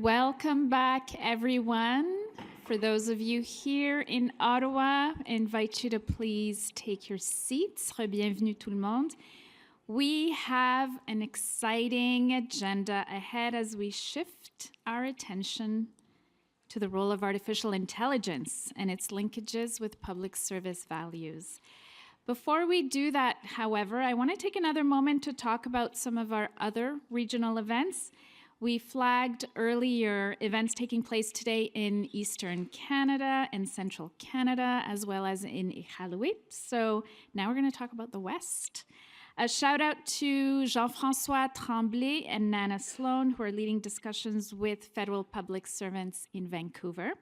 Welcome back, everyone. For those of you here in Ottawa, I invite you to please take your seats. Bienvenue tout le monde. We have an exciting agenda ahead as we shift our attention to the role of artificial intelligence and its linkages with public service values. Before we do that, however, I want to take another moment to talk about some of our other regional events. We flagged earlier events taking place today in Eastern Canada and Central Canada, as well as in Iqaluit. So now we're going to talk about the West. A shout out to Jean-François Tremblay and Nana Sloan, who are leading discussions with federal public servants in Vancouver.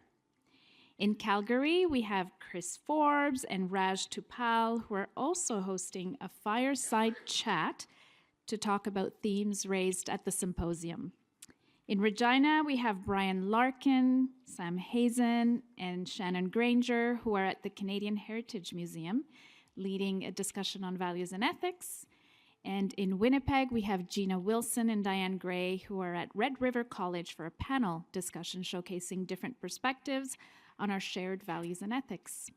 In Calgary, we have Chris Forbes and Raj Tupal, who are also hosting a fireside chat to talk about themes raised at the symposium. In Regina, we have Brian Larkin, Sam Hazen, and Shannon Granger, who are at the Canadian Heritage Museum, leading a discussion on values and ethics. And in Winnipeg, we have Gina Wilson and Diane Gray, who are at Red River College for a panel discussion showcasing different perspectives on our shared values and ethics.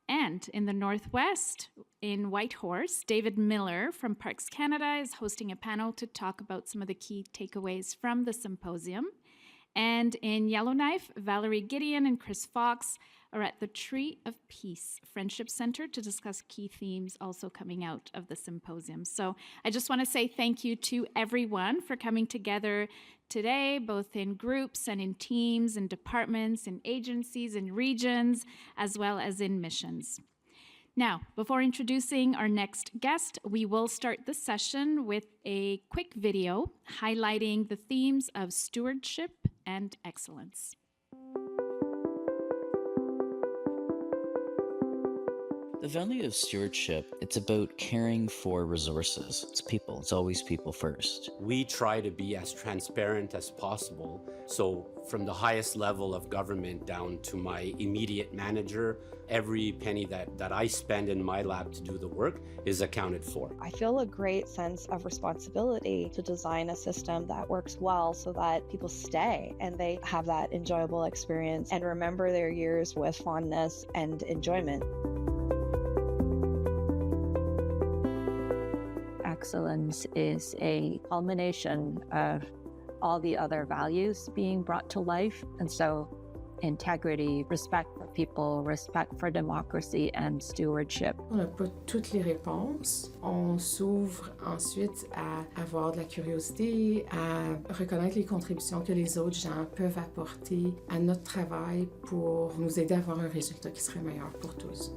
And in the Northwest, in Whitehorse, David Miller from Parks Canada is hosting a panel to talk about some of the key takeaways from the symposium. And in Yellowknife, Valerie Gideon and Chris Fox are at the Tree of Peace Friendship Center to discuss key themes also coming out of the symposium. So I just want to say thank you to everyone for coming together today, both in groups and in teams and departments and agencies and regions, as well as in missions. Now, before introducing our next guest, we will start the session with a quick video highlighting the themes of stewardship and excellence. The value of stewardship, it's about caring for resources. It's people. It's always people first. We try to be as transparent as possible. So from the highest level of government down to my immediate manager, every penny that I spend in my lab to do the work is accounted for. I feel a great sense of responsibility to design a system that works well so that people stay and they have that enjoyable experience and remember their years with fondness and enjoyment. Excellence is a culmination of all the other values being brought to life. And so integrity, respect for people, respect for democracy, and stewardship. On n'a pas toutes les réponses. On s'ouvre ensuite à avoir de la curiosité, à reconnaître les contributions que les autres gens peuvent apporter à notre travail pour nous aider à avoir un résultat qui serait meilleur pour tous.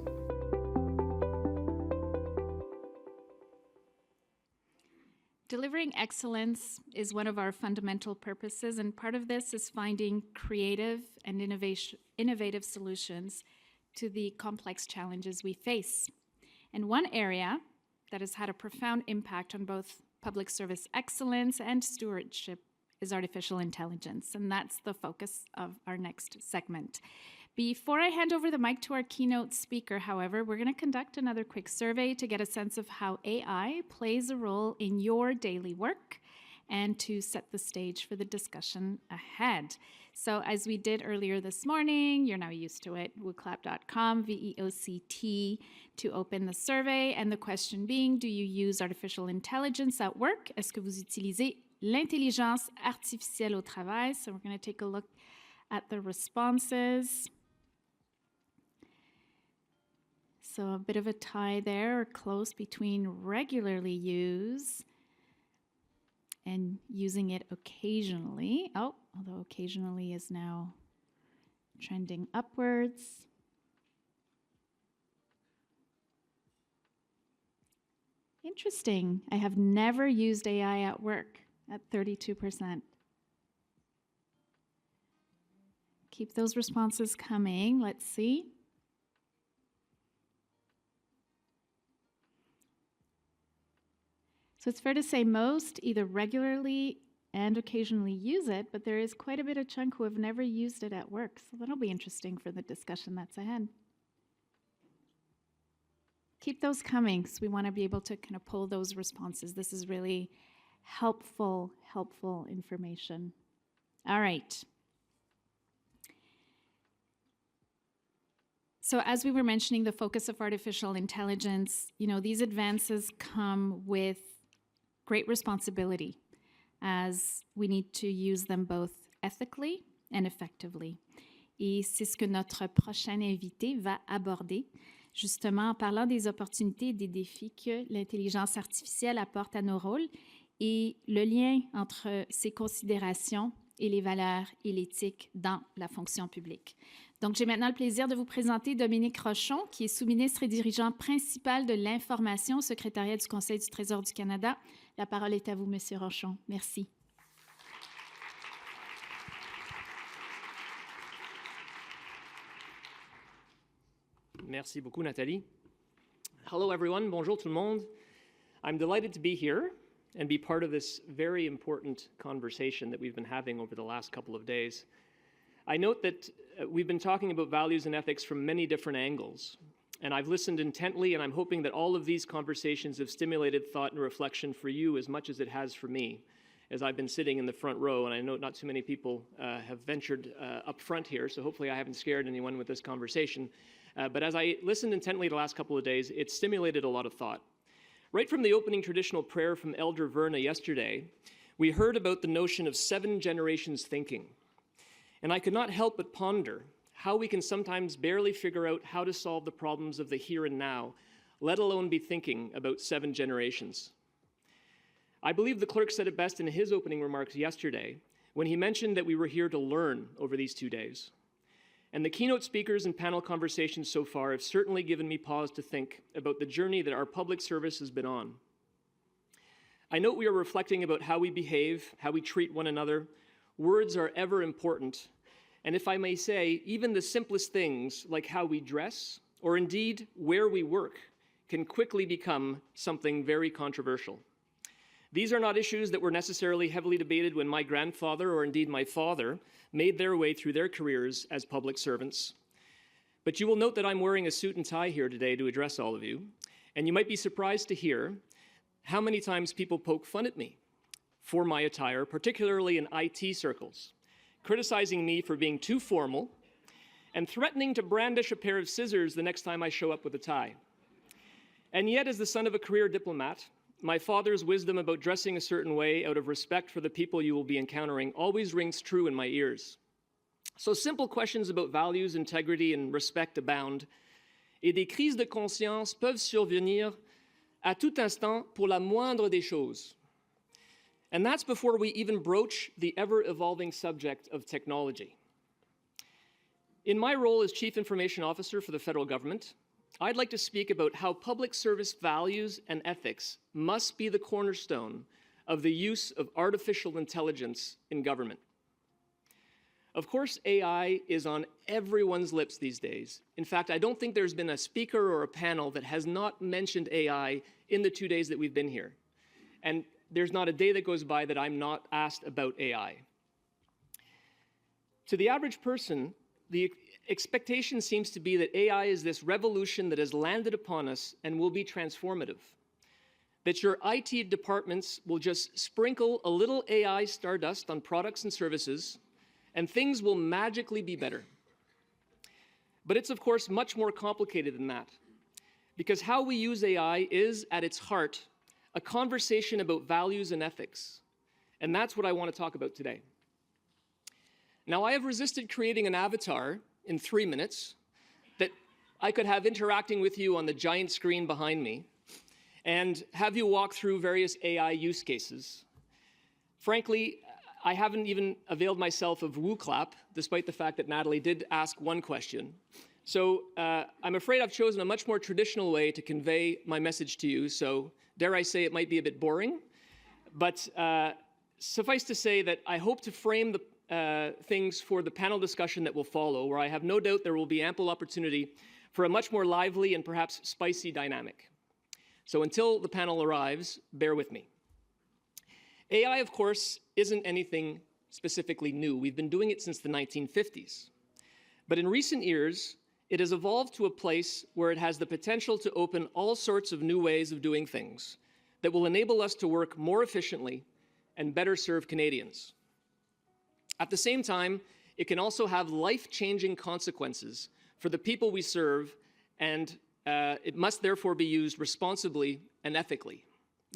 Delivering excellence is one of our fundamental purposes, and part of this is finding creative and innovative solutions to the complex challenges we face. And one area that has had a profound impact on both public service excellence and stewardship is artificial intelligence, and that's the focus of our next segment. Before I hand over the mic to our keynote speaker, however, we're going to conduct another quick survey to get a sense of how AI plays a role in your daily work and to set the stage for the discussion ahead. So as we did earlier this morning, you're now used to it, wooclap.com, VEOCT, to open the survey. And the question being, do you use artificial intelligence at work? Est-ce que vous utilisez l'intelligence artificielle au travail? So we're going to take a look at the responses. So a bit of a tie there, or close, between regularly use and using it occasionally. Oh, although occasionally is now trending upwards. Interesting. I have never used AI at work at 32%. Keep those responses coming. Let's see. So it's fair to say most either regularly and occasionally use it, but there is quite a bit of chunk who have never used it at work. So that'll be interesting for the discussion that's ahead. Keep those coming, because we want to be able to kind of pull those responses. This is really helpful information. All right. So as we were mentioning, the focus of artificial intelligence, these advances come with great responsibility as we need to use them both ethically and effectively. Et c'est ce que notre prochain invité va aborder, justement en parlant des opportunités et des défis que l'intelligence artificielle apporte à nos rôles et le lien entre ces considérations et les valeurs et l'éthique dans la fonction publique. Donc, j'ai maintenant le plaisir de vous présenter Dominique Rochon, qui est sous-ministre et dirigeant principal de l'information au secrétariat du Conseil du Trésor du Canada. La parole est à vous, Monsieur Rochon. Merci. Merci beaucoup, Nathalie. Hello, everyone. Bonjour, tout le monde. I'm delighted to be here and be part of this very important conversation that we've been having over the last couple of days. I note that we've been talking about values and ethics from many different angles, and I've listened intently, and I'm hoping that all of these conversations have stimulated thought and reflection for you as much as it has for me, as I've been sitting in the front row, and I know not too many people have ventured up front here, so hopefully I haven't scared anyone with this conversation. But as I listened intently the last couple of days, it stimulated a lot of thought. Right from the opening traditional prayer from Elder Verna yesterday, we heard about the notion of 7 generations thinking. And I could not help but ponder how we can sometimes barely figure out how to solve the problems of the here and now, let alone be thinking about 7 generations. I believe the clerk said it best in his opening remarks yesterday when he mentioned that we were here to learn over these 2 days. And the keynote speakers and panel conversations so far have certainly given me pause to think about the journey that our public service has been on. I note we are reflecting about how we behave, how we treat one another. Words are ever important. And if I may say, even the simplest things like how we dress, or indeed where we work, can quickly become something very controversial. These are not issues that were necessarily heavily debated when my grandfather, or indeed my father, made their way through their careers as public servants. But you will note that I'm wearing a suit and tie here today to address all of you, and you might be surprised to hear how many times people poke fun at me for my attire, particularly in IT circles, criticizing me for being too formal and threatening to brandish a pair of scissors the next time I show up with a tie. And yet, as the son of a career diplomat, my father's wisdom about dressing a certain way out of respect for the people you will be encountering always rings true in my ears. So simple questions about values, integrity, and respect abound, et des crises de conscience peuvent survenir à tout instant pour la moindre des choses. And that's before we even broach the ever-evolving subject of technology. In my role as Chief Information Officer for the federal government, I'd like to speak about how public service values and ethics must be the cornerstone of the use of artificial intelligence in government. Of course, AI is on everyone's lips these days. In fact, I don't think there's been a speaker or a panel that has not mentioned AI in the 2 days that we've been here. And there's not a day that goes by that I'm not asked about AI. To the average person, the expectation seems to be that AI is this revolution that has landed upon us and will be transformative. That your IT departments will just sprinkle a little AI stardust on products and services, and things will magically be better. But it's, of course, much more complicated than that, because how we use AI is, at its heart, a conversation about values and ethics. And that's what I want to talk about today. Now, I have resisted creating an avatar in 3 minutes that I could have interacting with you on the giant screen behind me and have you walk through various AI use cases. Frankly, I haven't even availed myself of WooClap, despite the fact that Natalie did ask one question. So I'm afraid I've chosen a much more traditional way to convey my message to you, so dare I say it might be a bit boring, but suffice to say that I hope to frame the things for the panel discussion that will follow, where I have no doubt there will be ample opportunity for a much more lively and perhaps spicy dynamic. So until the panel arrives, bear with me. AI, of course, isn't anything specifically new. We've been doing it since the 1950s. But in recent years, it has evolved to a place where it has the potential to open all sorts of new ways of doing things that will enable us to work more efficiently and better serve Canadians. At the same time, it can also have life-changing consequences for the people we serve, and it must therefore be used responsibly and ethically.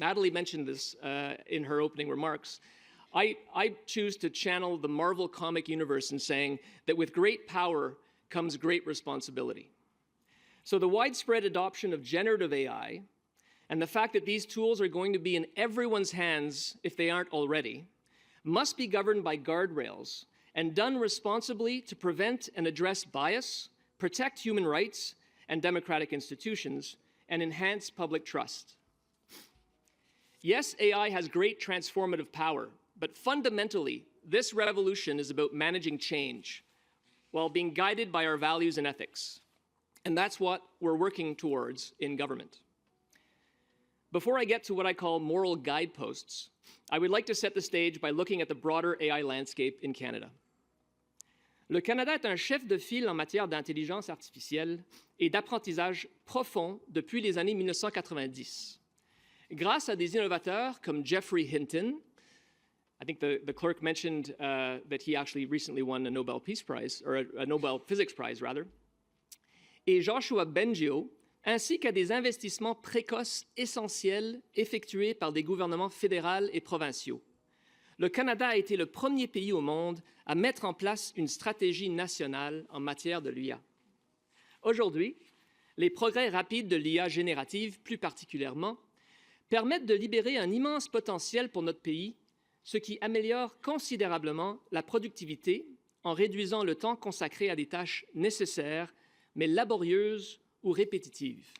Natalie mentioned this in her opening remarks. I choose to channel the Marvel comic universe in saying that with great power comes great responsibility. So the widespread adoption of generative AI and the fact that these tools are going to be in everyone's hands if they aren't already must be governed by guardrails and done responsibly to prevent and address bias, protect human rights and democratic institutions, and enhance public trust. Yes, AI has great transformative power, but fundamentally, this revolution is about managing change while being guided by our values and ethics. And that's what we're working towards in government. Before I get to what I call moral guideposts, I would like to set the stage by looking at the broader AI landscape in Canada. Le Canada est un chef de file en matière d'intelligence artificielle et d'apprentissage profond depuis les années 1990. Grâce à des innovateurs comme Geoffrey Hinton, I think the clerk mentioned that he actually recently won a Nobel Peace Prize, or a Nobel Physics Prize, rather, et Joshua Bengio, ainsi qu'à des investissements précoces essentiels effectués par des gouvernements fédéraux et provinciaux. Le Canada a été le premier pays au monde à mettre en place une stratégie nationale en matière de l'IA. Aujourd'hui, les progrès rapides de l'IA générative, plus particulièrement, permettent de libérer un immense potentiel pour notre pays, ce qui améliore considérablement la productivité en réduisant le temps consacré à des tâches nécessaires, mais laborieuses ou répétitives.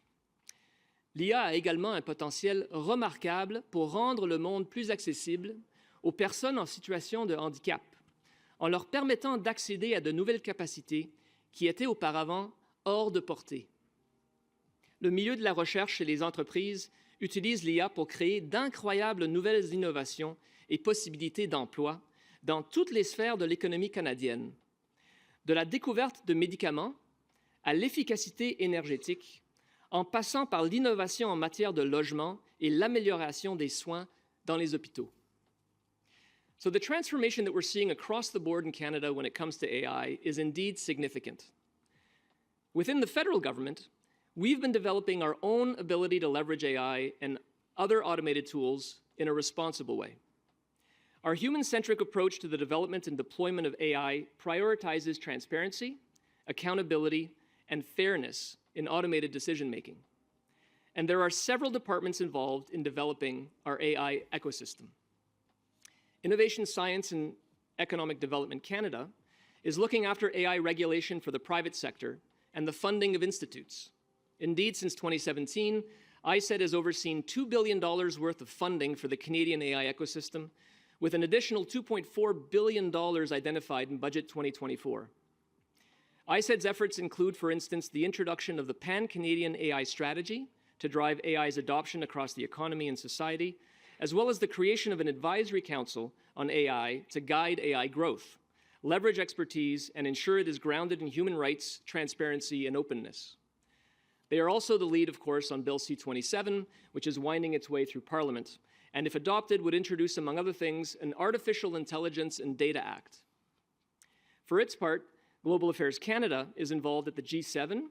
L'IA a également un potentiel remarquable pour rendre le monde plus accessible aux personnes en situation de handicap, en leur permettant d'accéder à de nouvelles capacités qui étaient auparavant hors de portée. Le milieu de la recherche et les entreprises utilisent l'IA pour créer d'incroyables nouvelles innovations et possibilités d'emploi dans toutes les sphères de l'économie canadienne, de la découverte de médicaments à l'efficacité énergétique, en passant par l'innovation en matière de logement et l'amélioration des soins dans les hôpitaux. So the transformation that we're seeing across the board in Canada when it comes to AI is indeed significant. Within the federal government, we've been developing our own ability to leverage AI and other automated tools in a responsible way. Our human-centric approach to the development and deployment of AI prioritizes transparency, accountability, and fairness in automated decision-making. And there are several departments involved in developing our AI ecosystem. Innovation Science and Economic Development Canada is looking after AI regulation for the private sector and the funding of institutes. Indeed, since 2017, ICED has overseen $2 billion worth of funding for the Canadian AI ecosystem, with an additional $2.4 billion identified in Budget 2024. ICED's efforts include, for instance, the introduction of the Pan-Canadian AI Strategy to drive AI's adoption across the economy and society, as well as the creation of an advisory council on AI to guide AI growth, leverage expertise, and ensure it is grounded in human rights, transparency, and openness. They are also the lead, of course, on Bill C-27, which is winding its way through Parliament, and if adopted, would introduce, among other things, an Artificial Intelligence and Data Act. For its part, Global Affairs Canada is involved at the G7,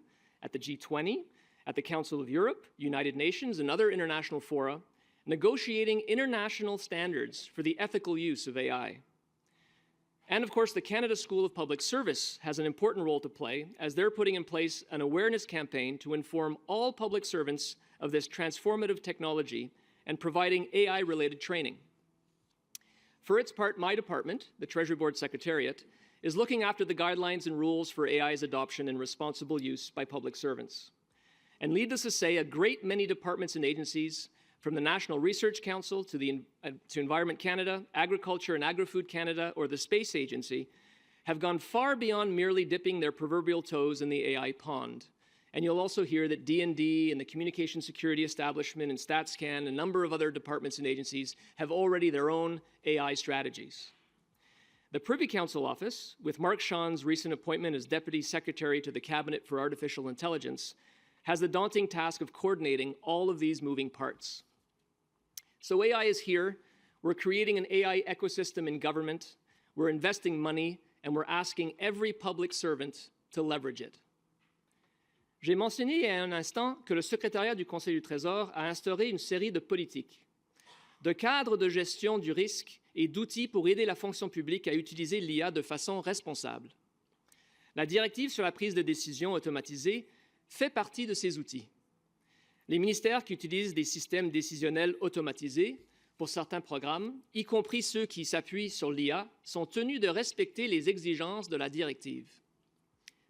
at the G20, at the Council of Europe, United Nations, and other international fora, negotiating international standards for the ethical use of AI. And of course, the Canada School of Public Service has an important role to play as they're putting in place an awareness campaign to inform all public servants of this transformative technology and providing AI-related training. For its part, my department, the Treasury Board Secretariat, is looking after the guidelines and rules for AI's adoption and responsible use by public servants. And needless to say, a great many departments and agencies, from the National Research Council to Environment Canada, Agriculture and Agri-Food Canada, or the Space Agency, have gone far beyond merely dipping their proverbial toes in the AI pond. And you'll also hear that D&D and the Communication Security Establishment and StatsCan and a number of other departments and agencies have already their own AI strategies. The Privy Council Office, with Mark Sean's recent appointment as Deputy Secretary to the Cabinet for Artificial Intelligence, has the daunting task of coordinating all of these moving parts. So AI is here. We're creating an AI ecosystem in government. we're investing money, and we're asking every public servant to leverage it. J'ai mentionné il y a un instant que le secrétariat du Conseil du Trésor a instauré une série de politiques, de cadres de gestion du risque et d'outils pour aider la fonction publique à utiliser l'IA de façon responsable. La directive sur la prise de décision automatisée fait partie de ces outils. Les ministères qui utilisent des systèmes décisionnels automatisés pour certains programmes, y compris ceux qui s'appuient sur l'IA, sont tenus de respecter les exigences de la directive.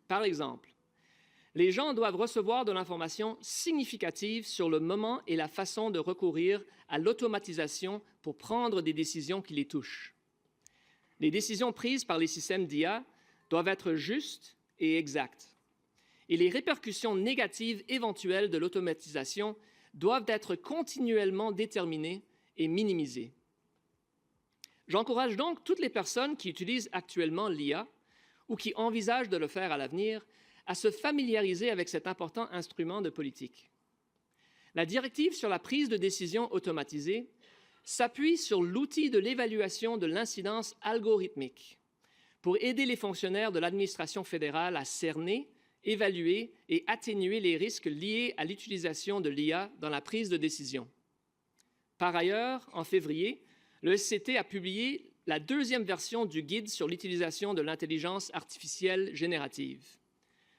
Par exemple, les gens doivent recevoir de l'information significative sur le moment et la façon de recourir à l'automatisation pour prendre des décisions qui les touchent. Les décisions prises par les systèmes d'IA doivent être justes et exactes. Et les répercussions négatives éventuelles de l'automatisation doivent être continuellement déterminées et minimisées. J'encourage donc toutes les personnes qui utilisent actuellement l'IA ou qui envisagent de le faire à l'avenir à se familiariser avec cet important instrument de politique. La directive sur la prise de décision automatisée s'appuie sur l'outil de l'évaluation de l'incidence algorithmique pour aider les fonctionnaires de l'administration fédérale à cerner, évaluer et atténuer les risques liés à l'utilisation de l'IA dans la prise de décision. Par ailleurs, en février, le SCT a publié la deuxième version du guide sur l'utilisation de l'intelligence artificielle générative.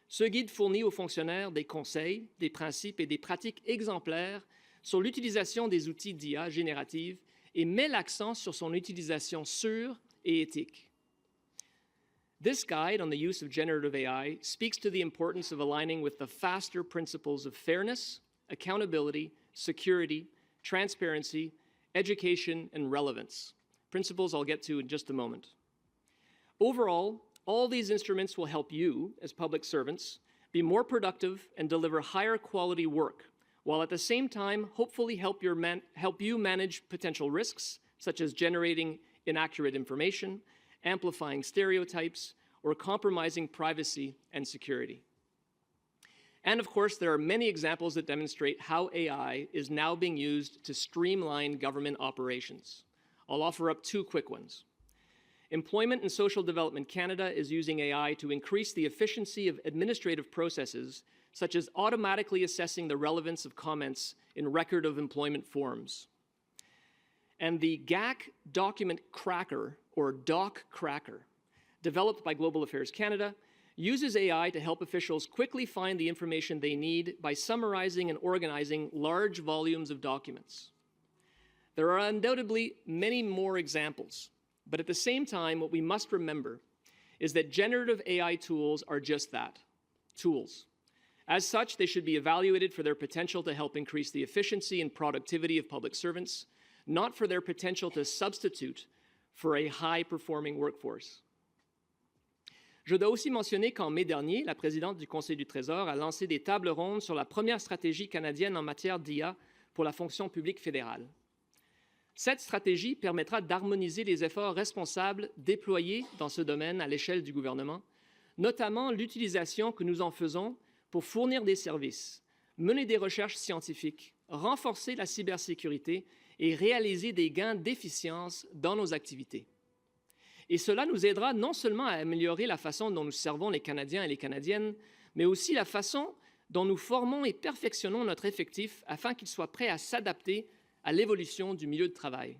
Ce guide fournit aux fonctionnaires des conseils, des principes et des pratiques exemplaires sur l'utilisation des outils d'IA générative et met l'accent sur son utilisation sûre et éthique. This guide on the use of generative AI speaks to the importance of aligning with the FASTER principles of fairness, accountability, security, transparency, education, and relevance. Principles I'll get to in just a moment. Overall, all these instruments will help you, as public servants, be more productive and deliver higher quality work, while at the same time hopefully help you manage potential risks, such as generating inaccurate information, amplifying stereotypes, or compromising privacy and security. And of course, there are many examples that demonstrate how AI is now being used to streamline government operations. I'll offer up two quick ones. Employment and Social Development Canada is using AI to increase the efficiency of administrative processes, such as automatically assessing the relevance of comments in record of employment forms. And the GAC Document Cracker, or Doc Cracker, developed by Global Affairs Canada, uses AI to help officials quickly find the information they need by summarizing and organizing large volumes of documents. There are undoubtedly many more examples, but at the same time, what we must remember is that generative AI tools are just that, tools. As such, they should be evaluated for their potential to help increase the efficiency and productivity of public servants, not for their potential to substitute for a high-performing workforce. Je dois aussi mentionner qu'en mai dernier, la présidente du Conseil du Trésor a lancé des tables rondes sur la première stratégie canadienne en matière d'IA pour la fonction publique fédérale. Cette stratégie permettra d'harmoniser les efforts responsables déployés dans ce domaine à l'échelle du gouvernement, notamment l'utilisation que nous en faisons pour fournir des services, mener des recherches scientifiques, renforcer la cybersécurité et réaliser des gains d'efficience dans nos activités. Et cela nous aidera non seulement à améliorer la façon dont nous servons les Canadiens et les Canadiennes, mais aussi la façon dont nous formons et perfectionnons notre effectif afin qu'il soit prêt à s'adapter à l'évolution du milieu de travail.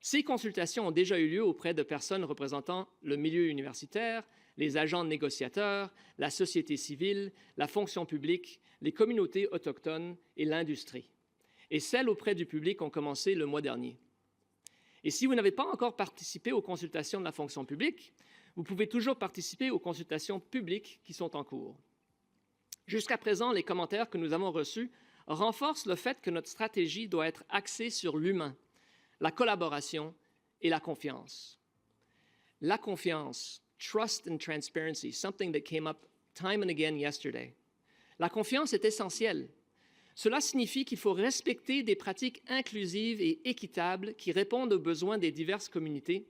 Ces consultations ont déjà eu lieu auprès de personnes représentant le milieu universitaire, les agents négociateurs, la société civile, la fonction publique, les communautés autochtones et l'industrie. Et celles auprès du public ont commencé le mois dernier. Et si vous n'avez pas encore participé aux consultations de la fonction publique, vous pouvez toujours participer aux consultations publiques qui sont en cours. Jusqu'à présent, les commentaires que nous avons reçus renforcent le fait que notre stratégie doit être axée sur l'humain, la collaboration et la confiance. La confiance, trust and transparency, something that came up time and again yesterday. La confiance est essentielle. Cela signifie qu'il faut respecter des pratiques inclusives et équitables qui répondent aux besoins des diverses communautés,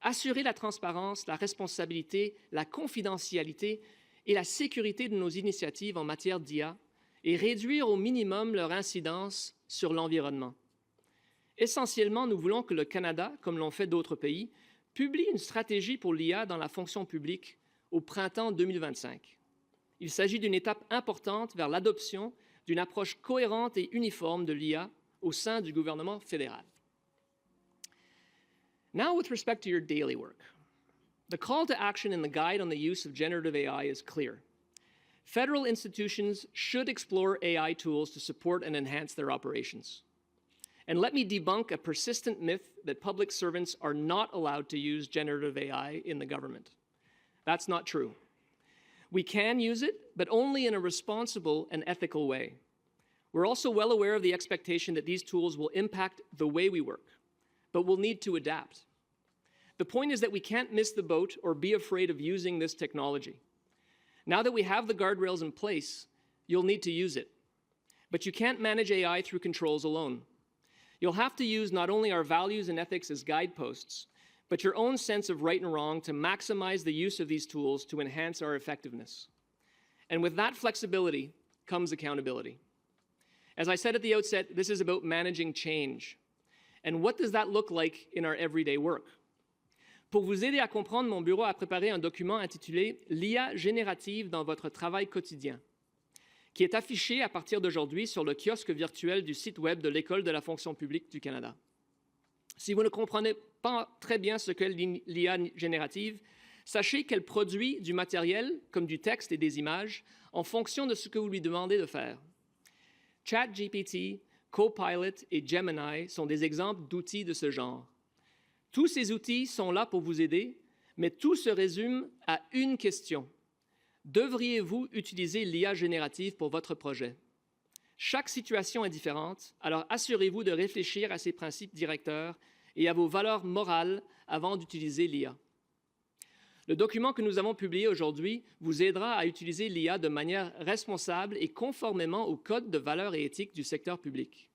assurer la transparence, la responsabilité, la confidentialité et la sécurité de nos initiatives en matière d'IA et réduire au minimum leur incidence sur l'environnement. Essentiellement, nous voulons que le Canada, comme l'ont fait d'autres pays, publie une stratégie pour l'IA dans la fonction publique au printemps 2025. Il s'agit d'une étape importante vers l'adoption d'une approche cohérente et uniforme de l'IA au sein du gouvernement fédéral. Now, with respect to your daily work, the call to action in the guide on the use of generative AI is clear. Federal institutions should explore AI tools to support and enhance their operations. And let me debunk a persistent myth that public servants are not allowed to use generative AI in the government. That's not true. We can use it, but only in a responsible and ethical way. We're also well aware of the expectation that these tools will impact the way we work, but we'll need to adapt. The point is that we can't miss the boat or be afraid of using this technology. Now that we have the guardrails in place, you'll need to use it. But you can't manage AI through controls alone. You'll have to use not only our values and ethics as guideposts, but your own sense of right and wrong to maximize the use of these tools to enhance our effectiveness. And with that flexibility comes accountability. As I said at the outset, this is about managing change. And what does that look like in our everyday work? Pour vous aider à comprendre, mon bureau a préparé un document intitulé « L'IA générative dans votre travail quotidien », qui est affiché à partir d'aujourd'hui sur le kiosque virtuel du site web de l'École de la fonction publique du Canada. Si vous ne comprenez pas très bien ce qu'est l'IA générative, sachez qu'elle produit du matériel, comme du texte et des images, en fonction de ce que vous lui demandez de faire. ChatGPT, Copilot et Gemini sont des exemples d'outils de ce genre. Tous ces outils sont là pour vous aider, mais tout se résume à une question. Devriez-vous utiliser l'IA générative pour votre projet? Chaque situation est différente, alors assurez-vous de réfléchir à ces principes directeurs et à vos valeurs morales avant d'utiliser l'IA. Le document que nous avons publié aujourd'hui vous aidera à utiliser l'IA de manière responsable et conformément au code de valeurs et éthiques du secteur public.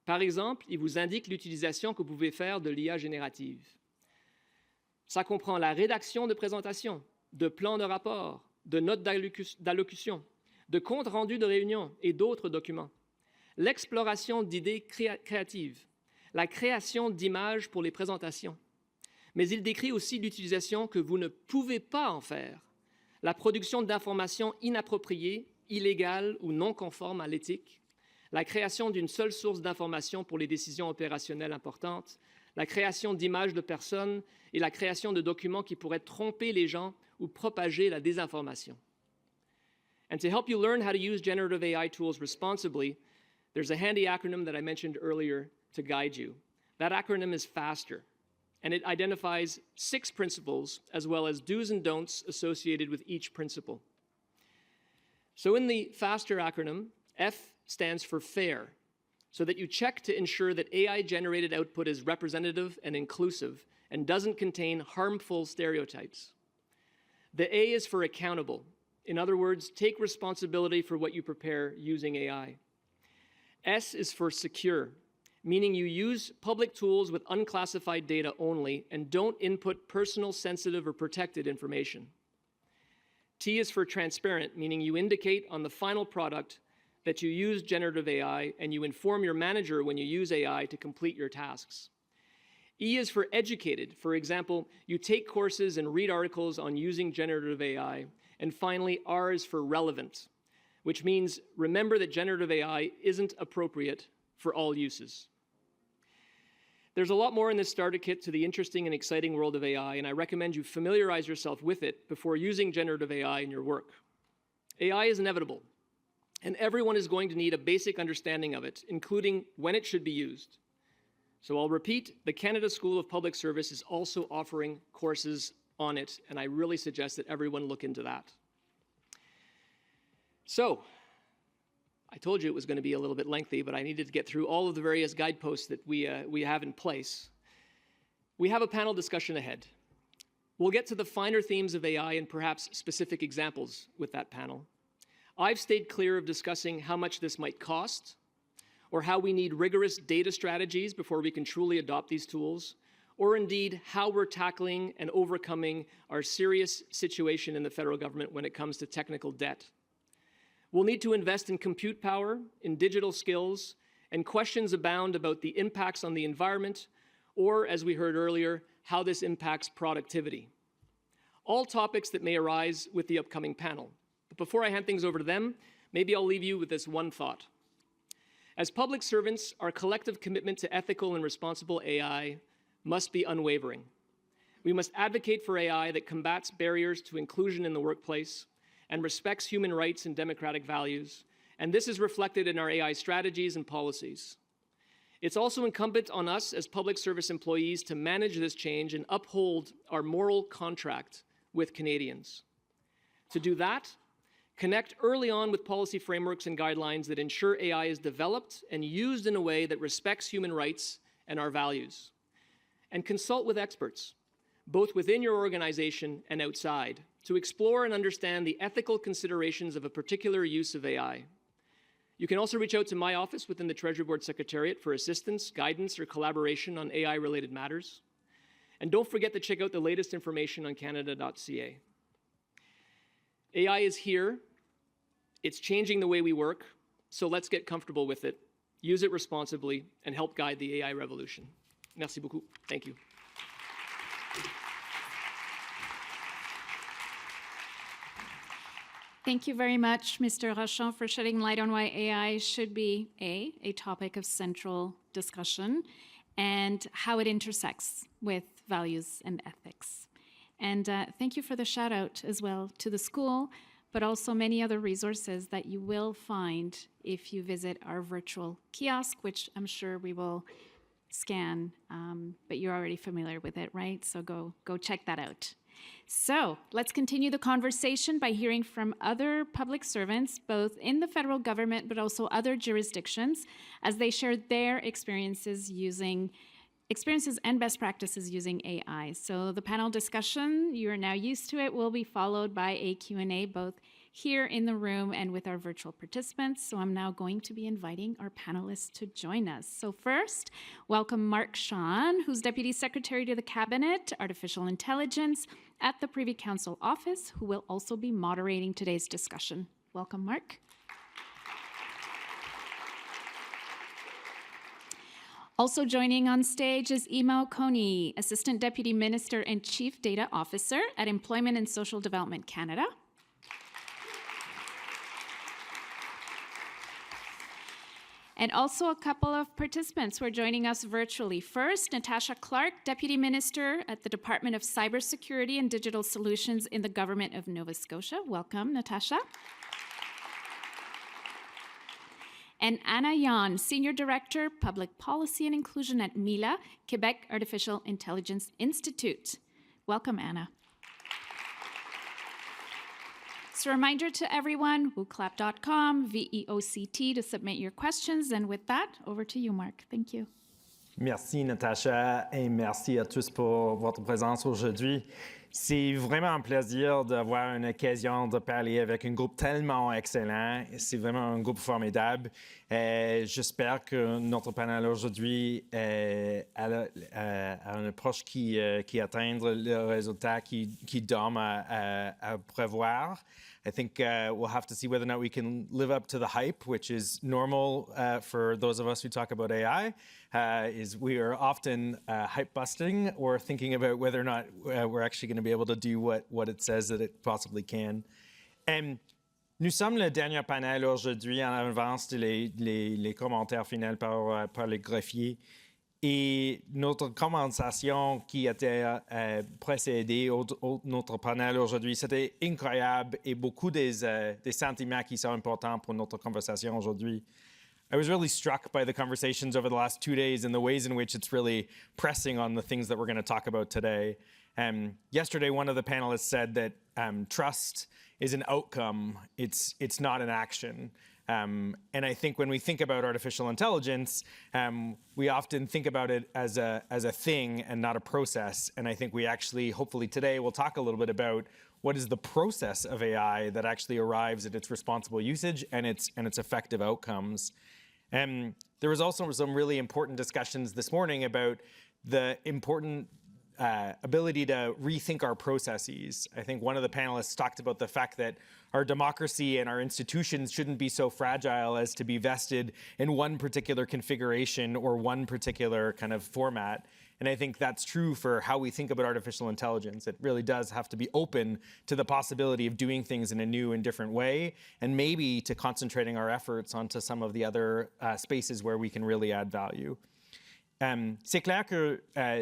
Par exemple, il vous indique l'utilisation que vous pouvez faire de l'IA générative. Ça comprend la rédaction de présentations, de plans de rapport, de notes d'allocution, de comptes rendus de réunions et d'autres documents, l'exploration d'idées créatives, la création d'images pour les présentations. Mais il décrit aussi l'utilisation que vous ne pouvez pas en faire, la production d'informations inappropriées, illégales ou non conformes à l'éthique, la création d'une seule source d'information pour les décisions opérationnelles importantes, la création d'images de personnes et la création de documents qui pourraient tromper les gens ou propager la désinformation. And to help you learn how to use generative AI tools responsibly, there's a handy acronym that I mentioned earlier to guide you. That acronym is FASTER, and it identifies 6 principles as well as do's and don'ts associated with each principle. So in the FASTER acronym, F stands for fair, so that you check to ensure that AI-generated output is representative and inclusive and doesn't contain harmful stereotypes. The A is for accountable. In other words, take responsibility for what you prepare using AI. S is for secure, meaning you use public tools with unclassified data only and don't input personal, sensitive, or protected information. T is for transparent, meaning you indicate on the final product that you use generative AI and you inform your manager when you use AI to complete your tasks. E is for educated. For example, you take courses and read articles on using generative AI. And finally, R is for relevant, which means remember that generative AI isn't appropriate for all uses. There's a lot more in this starter kit to the interesting and exciting world of AI, and I recommend you familiarize yourself with it before using generative AI in your work. AI is inevitable, and everyone is going to need a basic understanding of it, including when it should be used. So I'll repeat, the Canada School of Public Service is also offering courses on it, and I really suggest that everyone look into that. So, I told you it was going to be a little bit lengthy, but I needed to get through all of the various guideposts that we have in place. We have a panel discussion ahead. We'll get to the finer themes of AI and perhaps specific examples with that panel. I've stayed clear of discussing how much this might cost, or how we need rigorous data strategies before we can truly adopt these tools, or indeed how we're tackling and overcoming our serious situation in the federal government when it comes to technical debt. We'll need to invest in compute power, in digital skills, and questions abound about the impacts on the environment, or, as we heard earlier, how this impacts productivity. All topics that may arise with the upcoming panel. But before I hand things over to them, maybe I'll leave you with this one thought. As public servants, our collective commitment to ethical and responsible AI must be unwavering. We must advocate for AI that combats barriers to inclusion in the workplace and respects human rights and democratic values, and this is reflected in our AI strategies and policies. It's also incumbent on us as public service employees to manage this change and uphold our moral contract with Canadians. To do that, connect early on with policy frameworks and guidelines that ensure AI is developed and used in a way that respects human rights and our values. And consult with experts, both within your organization and outside, to explore and understand the ethical considerations of a particular use of AI. You can also reach out to my office within the Treasury Board Secretariat for assistance, guidance, or collaboration on AI-related matters. And don't forget to check out the latest information on canada.ca. AI is here, it's changing the way we work, so let's get comfortable with it, use it responsibly, and help guide the AI revolution. Merci beaucoup. Thank you. Thank you very much, Mr. Rochon, for shedding light on why AI should be a topic of central discussion and how it intersects with values and ethics. And thank you for the shout out as well to the school, but also many other resources that you will find if you visit our virtual kiosk, which I'm sure we will scan, but you're already familiar with it, right? So go check that out. So let's continue the conversation by hearing from other public servants, both in the federal government, but also other jurisdictions, as they share their experiences and best practices using AI. So the panel discussion, you're now used to it, will be followed by a Q&A, both here in the room and with our virtual participants. So I'm now going to be inviting our panelists to join us. So first, welcome Mark Sean, who's Deputy Secretary to the Cabinet, Artificial Intelligence at the Privy Council Office, who will also be moderating today's discussion. Welcome, Mark. Also joining on stage is Emma O'Coney, Assistant Deputy Minister and Chief Data Officer at Employment and Social Development Canada. And also a couple of participants who are joining us virtually. First, Natasha Clark, Deputy Minister at the Department of Cybersecurity and Digital Solutions in the Government of Nova Scotia. Welcome, Natasha. And Anna Yan, Senior Director, Public Policy and Inclusion at MILA, Quebec Artificial Intelligence Institute. Welcome, Anna. So a reminder to everyone, wooclap.com, VEOCT to submit your questions. And with that, over to you, Mark. Thank you. Merci, Natacha, et merci à tous pour votre présence aujourd'hui. C'est vraiment un plaisir d'avoir une occasion de parler avec un groupe tellement excellent. C'est vraiment un groupe formidable. J'espère que notre panel aujourd'hui a une approche qui atteint le résultat qui donne à prévoir. I think we'll have to see whether or not we can live up to the hype, which is normal for those of us who talk about AI. Is we are often hype busting or thinking about whether or not we're actually going to be able to do what it says that it possibly can. Nous sommes le dernier panel aujourd'hui en avance les commentaires finaux par les greffiers. Et notre conversation qui était précédée notre panel aujourd'hui, c'était incroyable et beaucoup des sentiments qui sont importants pour notre conversation aujourd'hui. I was really struck by the conversations over the last 2 days and the ways in which it's really pressing on the things that we're going to talk about today. Yesterday, one of the panelists said that trust is an outcome, it's not an action. And I think when we think about artificial intelligence, we often think about it as a thing and not a process. And I think we actually, hopefully today, we'll talk a little bit about what is the process of AI that actually arrives at its responsible usage and its effective outcomes. There was also some really important discussions this morning about the important ability to rethink our processes. I think one of the panelists talked about the fact that our democracy and our institutions shouldn't be so fragile as to be vested in one particular configuration or one particular kind of format. And I think that's true for how we think about artificial intelligence. It really does have to be open to the possibility of doing things in a new and different way, and maybe to concentrating our efforts onto some of the other spaces where we can really add value. C'est clair que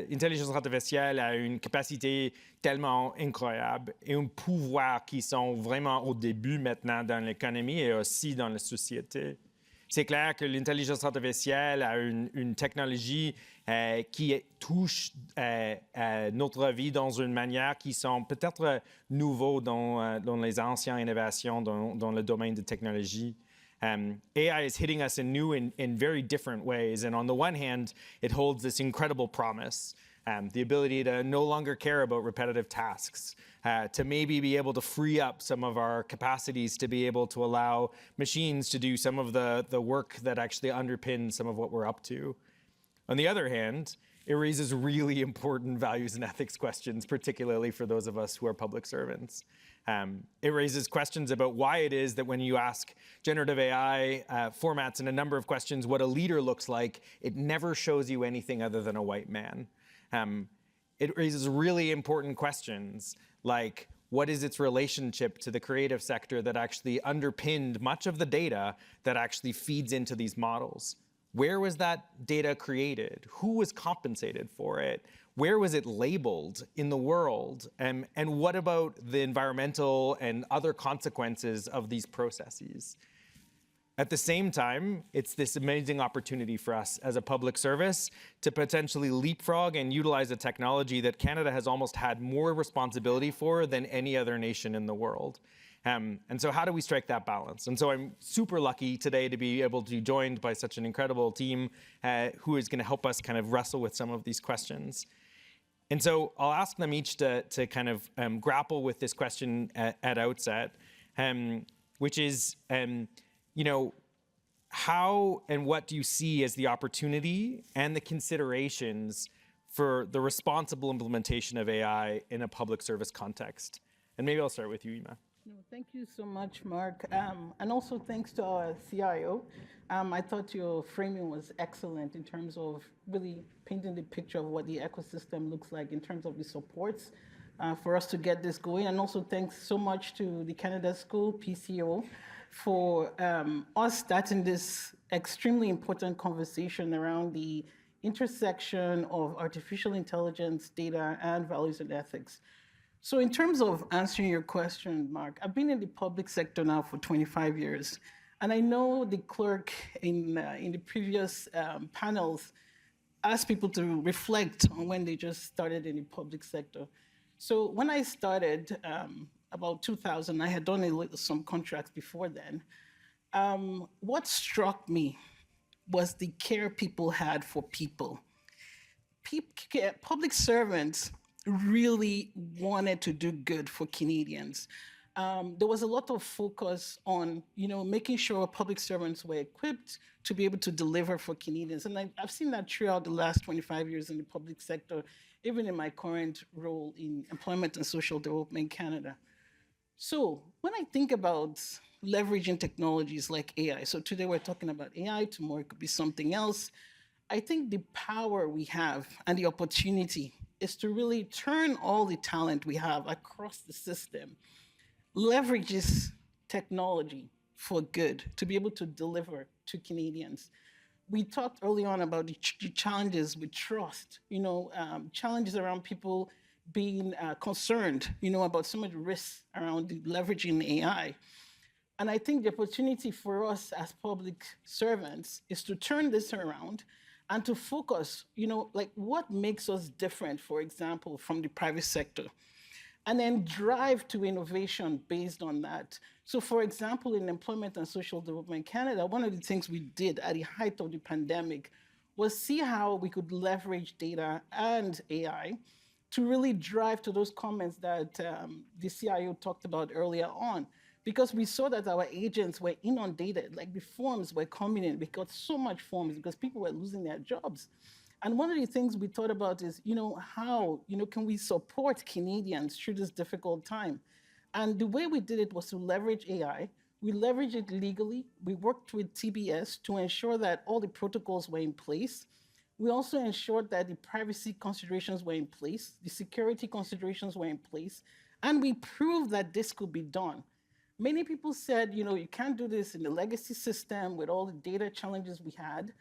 l'intelligence artificielle a une capacité tellement incroyable et un pouvoir qui sont vraiment au début maintenant dans l'économie et aussi dans la société. C'est clair que l'intelligence artificielle a une technologie qui touche notre vie dans une manière qui sont peut-être nouveaux dans les anciennes innovations dans le domaine de technologie. AI is hitting us in new and very different ways. And on the one hand, it holds this incredible promise, the ability to no longer care about repetitive tasks, to maybe be able to free up some of our capacities to be able to allow machines to do some of the work that actually underpins some of what we're up to. On the other hand, it raises really important values and ethics questions, particularly for those of us who are public servants. It raises questions about why it is that when you ask generative AI formats in a number of questions what a leader looks like, it never shows you anything other than a white man. It raises really important questions like, what is its relationship to the creative sector that actually underpinned much of the data that actually feeds into these models? Where was that data created? Who was compensated for it? Where was it labeled in the world? And what about the environmental and other consequences of these processes? At the same time, it's this amazing opportunity for us as a public service to potentially leapfrog and utilize a technology that Canada has almost had more responsibility for than any other nation in the world. And so how do we strike that balance? And so I'm super lucky today to be able to be joined by such an incredible team who is going to help us kind of wrestle with some of these questions. And so I'll ask them each to kind of grapple with this question at outset, which is, how and what do you see as the opportunity and the considerations for the responsible implementation of AI in a public service context? And maybe I'll start with you, Ima. No, thank you so much, Mark. And also thanks to our CIO. I thought your framing was excellent in terms of really painting the picture of what the ecosystem looks like in terms of the supports for us to get this going. And also thanks so much to the Canada School, PCO, for us starting this extremely important conversation around the intersection of artificial intelligence, data, and values and ethics. So in terms of answering your question, Mark, I've been in the public sector now for 25 years. And I know the clerk in the previous panels asked people to reflect on when they just started in the public sector. So when I started, about 2000, I had done some contracts before then. What struck me was the care people had for people. Public servants really wanted to do good for Canadians. There was a lot of focus on, making sure public servants were equipped to be able to deliver for Canadians. And I've seen that throughout the last 25 years in the public sector, even in my current role in Employment and Social Development Canada. So when I think about leveraging technologies like AI, so today we're talking about AI, tomorrow it could be something else. I think the power we have and the opportunity is to really turn all the talent we have across the system, leverage this technology for good, to be able to deliver to Canadians. We talked early on about the challenges with trust, challenges around people being concerned, about some of the risks around leveraging AI. And I think the opportunity for us as public servants is to turn this around and to focus, what makes us different, for example, from the private sector, and then drive to innovation based on that. So for example, in Employment and Social Development Canada, one of the things we did at the height of the pandemic was see how we could leverage data and AI to really drive to those comments that the CIO talked about earlier on. Because we saw that our agents were inundated, like the forms were coming in. We got so much forms because people were losing their jobs. And one of the things we thought about is, how, can we support Canadians through this difficult time? And the way we did it was to leverage AI. We leveraged it legally. We worked with TBS to ensure that all the protocols were in place. We also ensured that the privacy considerations were in place, the security considerations were in place, and we proved that this could be done. Many people said, you can't do this in the legacy system with all the data challenges we had,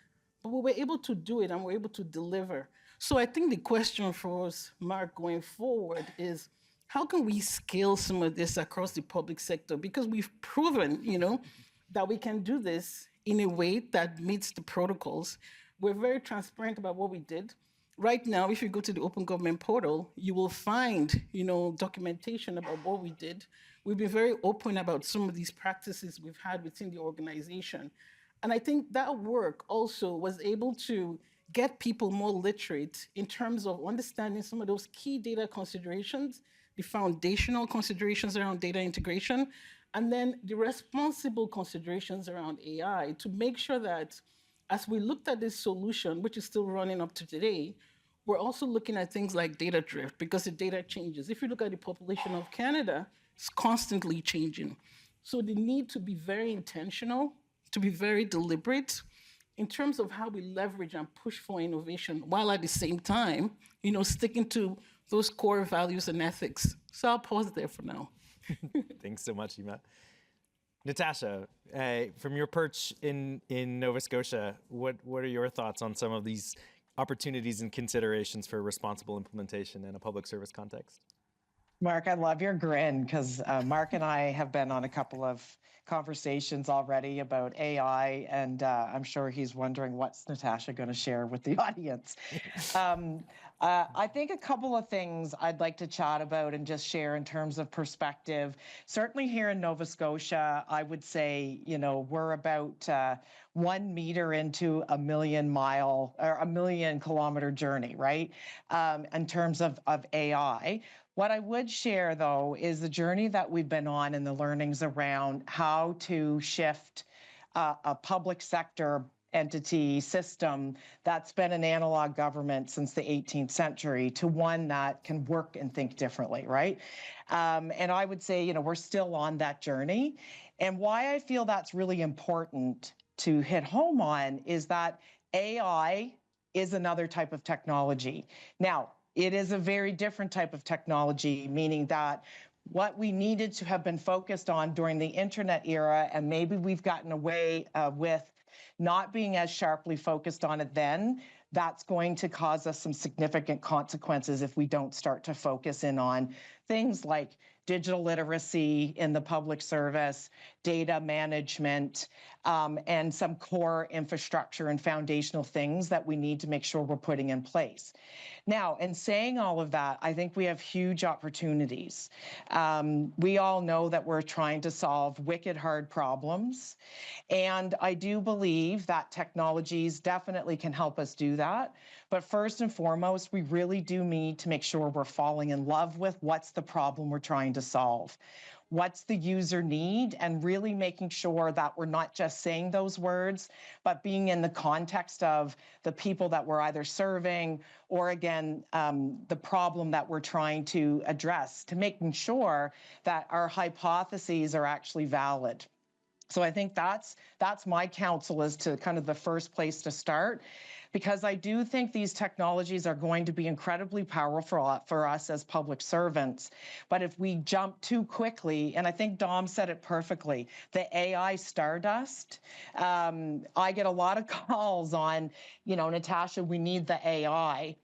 but we were able to do it and we were able to deliver. So I think the question for us, Mark, going forward is, how can we scale some of this across the public sector? Because we've proven, that we can do this in a way that meets the protocols. We're very transparent about what we did. Right now, if you go to the Open Government Portal, you will find, documentation about what we did. We've been very open about some of these practices we've had within the organization. And I think that work also was able to get people more literate in terms of understanding some of those key data considerations, the foundational considerations around data integration, and then the responsible considerations around AI to make sure that as we looked at this solution, which is still running up to today, we're also looking at things like data drift because the data changes. If you look at the population of Canada, it's constantly changing. So the need to be very intentional, to be very deliberate in terms of how we leverage and push for innovation while at the same time, sticking to those core values and ethics. So I'll pause there for now. Thanks so much, Ima. Natasha, from your perch in Nova Scotia, what are your thoughts on some of these opportunities and considerations for responsible implementation in a public service context? Mark, I love your grin because Mark and I have been on a couple of conversations already about AI, and I'm sure he's wondering what's Natasha going to share with the audience. I think a couple of things I'd like to chat about and just share in terms of perspective. Certainly here in Nova Scotia, I would say, we're about 1 meter into a 1,000,000 kilometer journey, right? In terms of AI. What I would share, though, is the journey that we've been on and the learnings around how to shift a public sector entity system that's been an analog government since the 18th century to one that can work and think differently, right? And I would say, we're still on that journey. And why I feel that's really important to hit home on is that AI is another type of technology. Now, it is a very different type of technology, meaning that what we needed to have been focused on during the internet era, and maybe we've gotten away with not being as sharply focused on it then, that's going to cause us some significant consequences if we don't start to focus in on things like digital literacy in the public service, data management, and some core infrastructure and foundational things that we need to make sure we're putting in place. Now, in saying all of that, I think we have huge opportunities. We all know that we're trying to solve wicked hard problems, and I do believe that technologies definitely can help us do that. But first and foremost, we really do need to make sure we're falling in love with what's the problem we're trying to solve. What's the user need, and really making sure that we're not just saying those words, but being in the context of the people that we're either serving or, again, the problem that we're trying to address, to making sure that our hypotheses are actually valid. So I think that's my counsel as to kind of the first place to start, because I do think these technologies are going to be incredibly powerful for us as public servants. But if we jump too quickly, and I think Dom said it perfectly, the AI stardust, I get a lot of calls on, Natasha, we need the AI.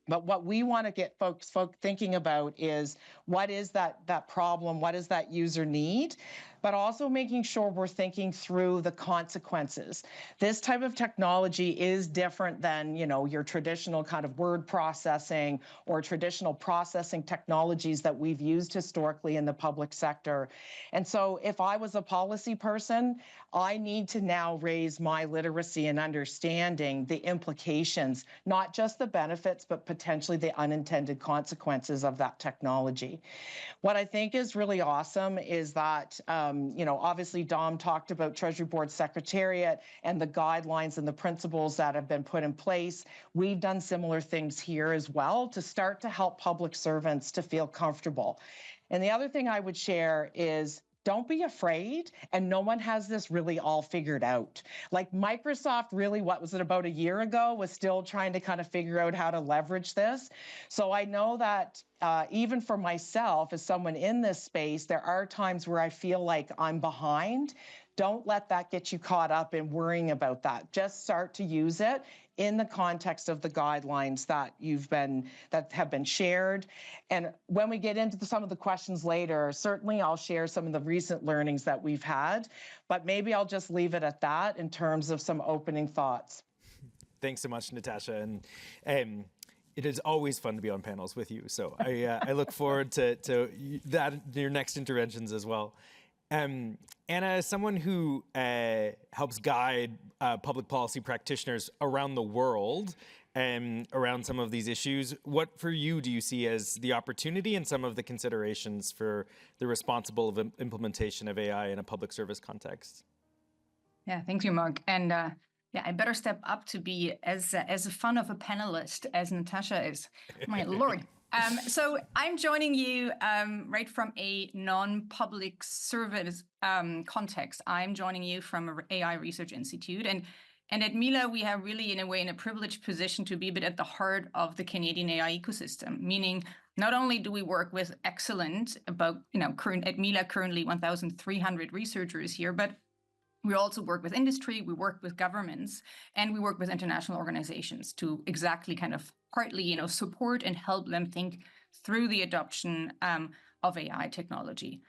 But what we want to get folks thinking about is what is that problem, what does that user need, but also making sure we're thinking through the consequences. This type of technology is different than, your traditional kind of word processing or traditional processing technologies that we've used historically in the public sector. And so if I was a policy person, I need to now raise my literacy and understanding the implications, not just the benefits, but potentially the unintended consequences of that technology. What I think is really awesome is that, obviously Dom talked about Treasury Board Secretariat and the guidelines and the principles that have been put in place. We've done similar things here as well to start to help public servants to feel comfortable. And the other thing I would share is don't be afraid. And no one has this really all figured out. Like Microsoft really, what was it, about a year ago, was still trying to kind of figure out how to leverage this. So I know that even for myself, as someone in this space, there are times where I feel like I'm behind. Don't let that get you caught up in worrying about that. Just start to use it in the context of the guidelines that have been shared. And when we get into some of the questions later, certainly I'll share some of the recent learnings that we've had, but maybe I'll just leave it at that in terms of some opening thoughts. Thanks so much, Natasha. And it is always fun to be on panels with you. So I look forward to your next interventions as well. Anna, as someone who helps guide public policy practitioners around the world around some of these issues, what for you do you see as the opportunity and some of the considerations for the responsible implementation of AI in a public service context? Yeah, thank you, Mark. And yeah, I better step up to be as fun of a panelist as Natasha is. My Lord. So I'm joining you right from a non-public service context. I'm joining you from an AI Research Institute. And at Mila, we have really, in a way, in a privileged position to be a bit at the heart of the Canadian AI ecosystem, meaning not only do we work with excellent, about, at Mila, currently 1,300 researchers here, but we also work with industry, we work with governments, and we work with international organizations to exactly kind of partly, support and help them think through the adoption of AI technology.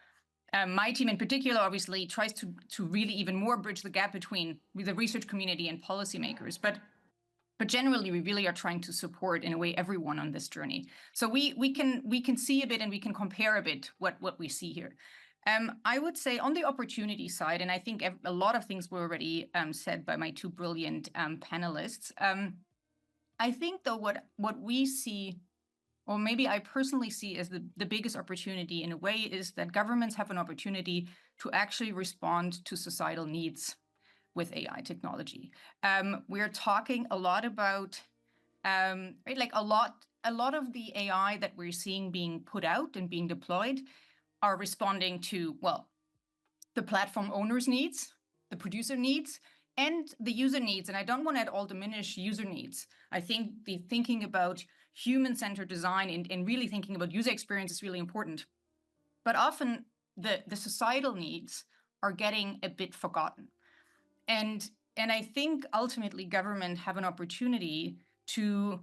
My team in particular, obviously, tries to really even more bridge the gap between the research community and policymakers. But generally, we really are trying to support, in a way, everyone on this journey. So we can see a bit and we can compare a bit what we see here. I would say on the opportunity side, and I think a lot of things were already said by my two brilliant panelists. I think, though, what we see, or maybe I personally see as the biggest opportunity in a way, is that governments have an opportunity to actually respond to societal needs with AI technology. We're talking a lot about, right, like a lot of the AI that we're seeing being put out and being deployed are responding to, well, the platform owner's needs, the producer needs, and the user needs. And I don't want to at all diminish user needs. I think the thinking about human-centered design and really thinking about user experience is really important. But often the societal needs are getting a bit forgotten. And I think ultimately government have an opportunity to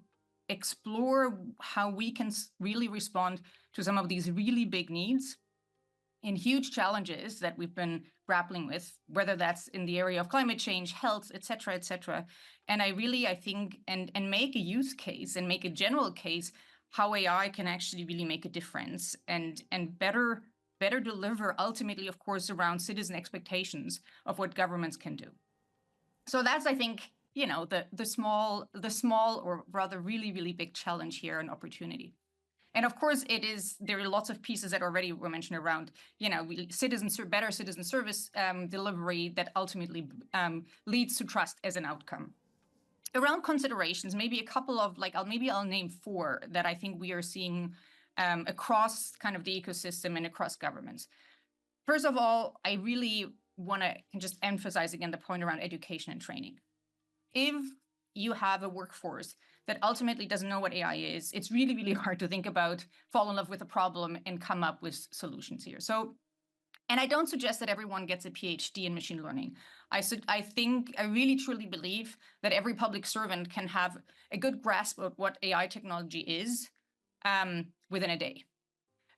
explore how we can really respond to some of these really big needs and huge challenges that we've been grappling with, whether that's in the area of climate change, health, et cetera, and I think, and make a use case and make a general case how AI can actually really make a difference and better deliver ultimately, of course, around citizen expectations of what governments can do. So that's, I think, the small or rather really, really big challenge here and opportunity. And of course, there are lots of pieces that already were mentioned around, better citizen service delivery that ultimately leads to trust as an outcome. Around considerations, maybe a couple of, I'll name four that I think we are seeing across kind of the ecosystem and across governments. First of all, I really want to just emphasize again the point around education and training. If you have a workforce that ultimately doesn't know what AI is, it's really, really hard to think about, fall in love with a problem, and come up with solutions here. So, and I don't suggest that everyone gets a PhD in machine learning. I really, truly believe that every public servant can have a good grasp of what AI technology is within a day.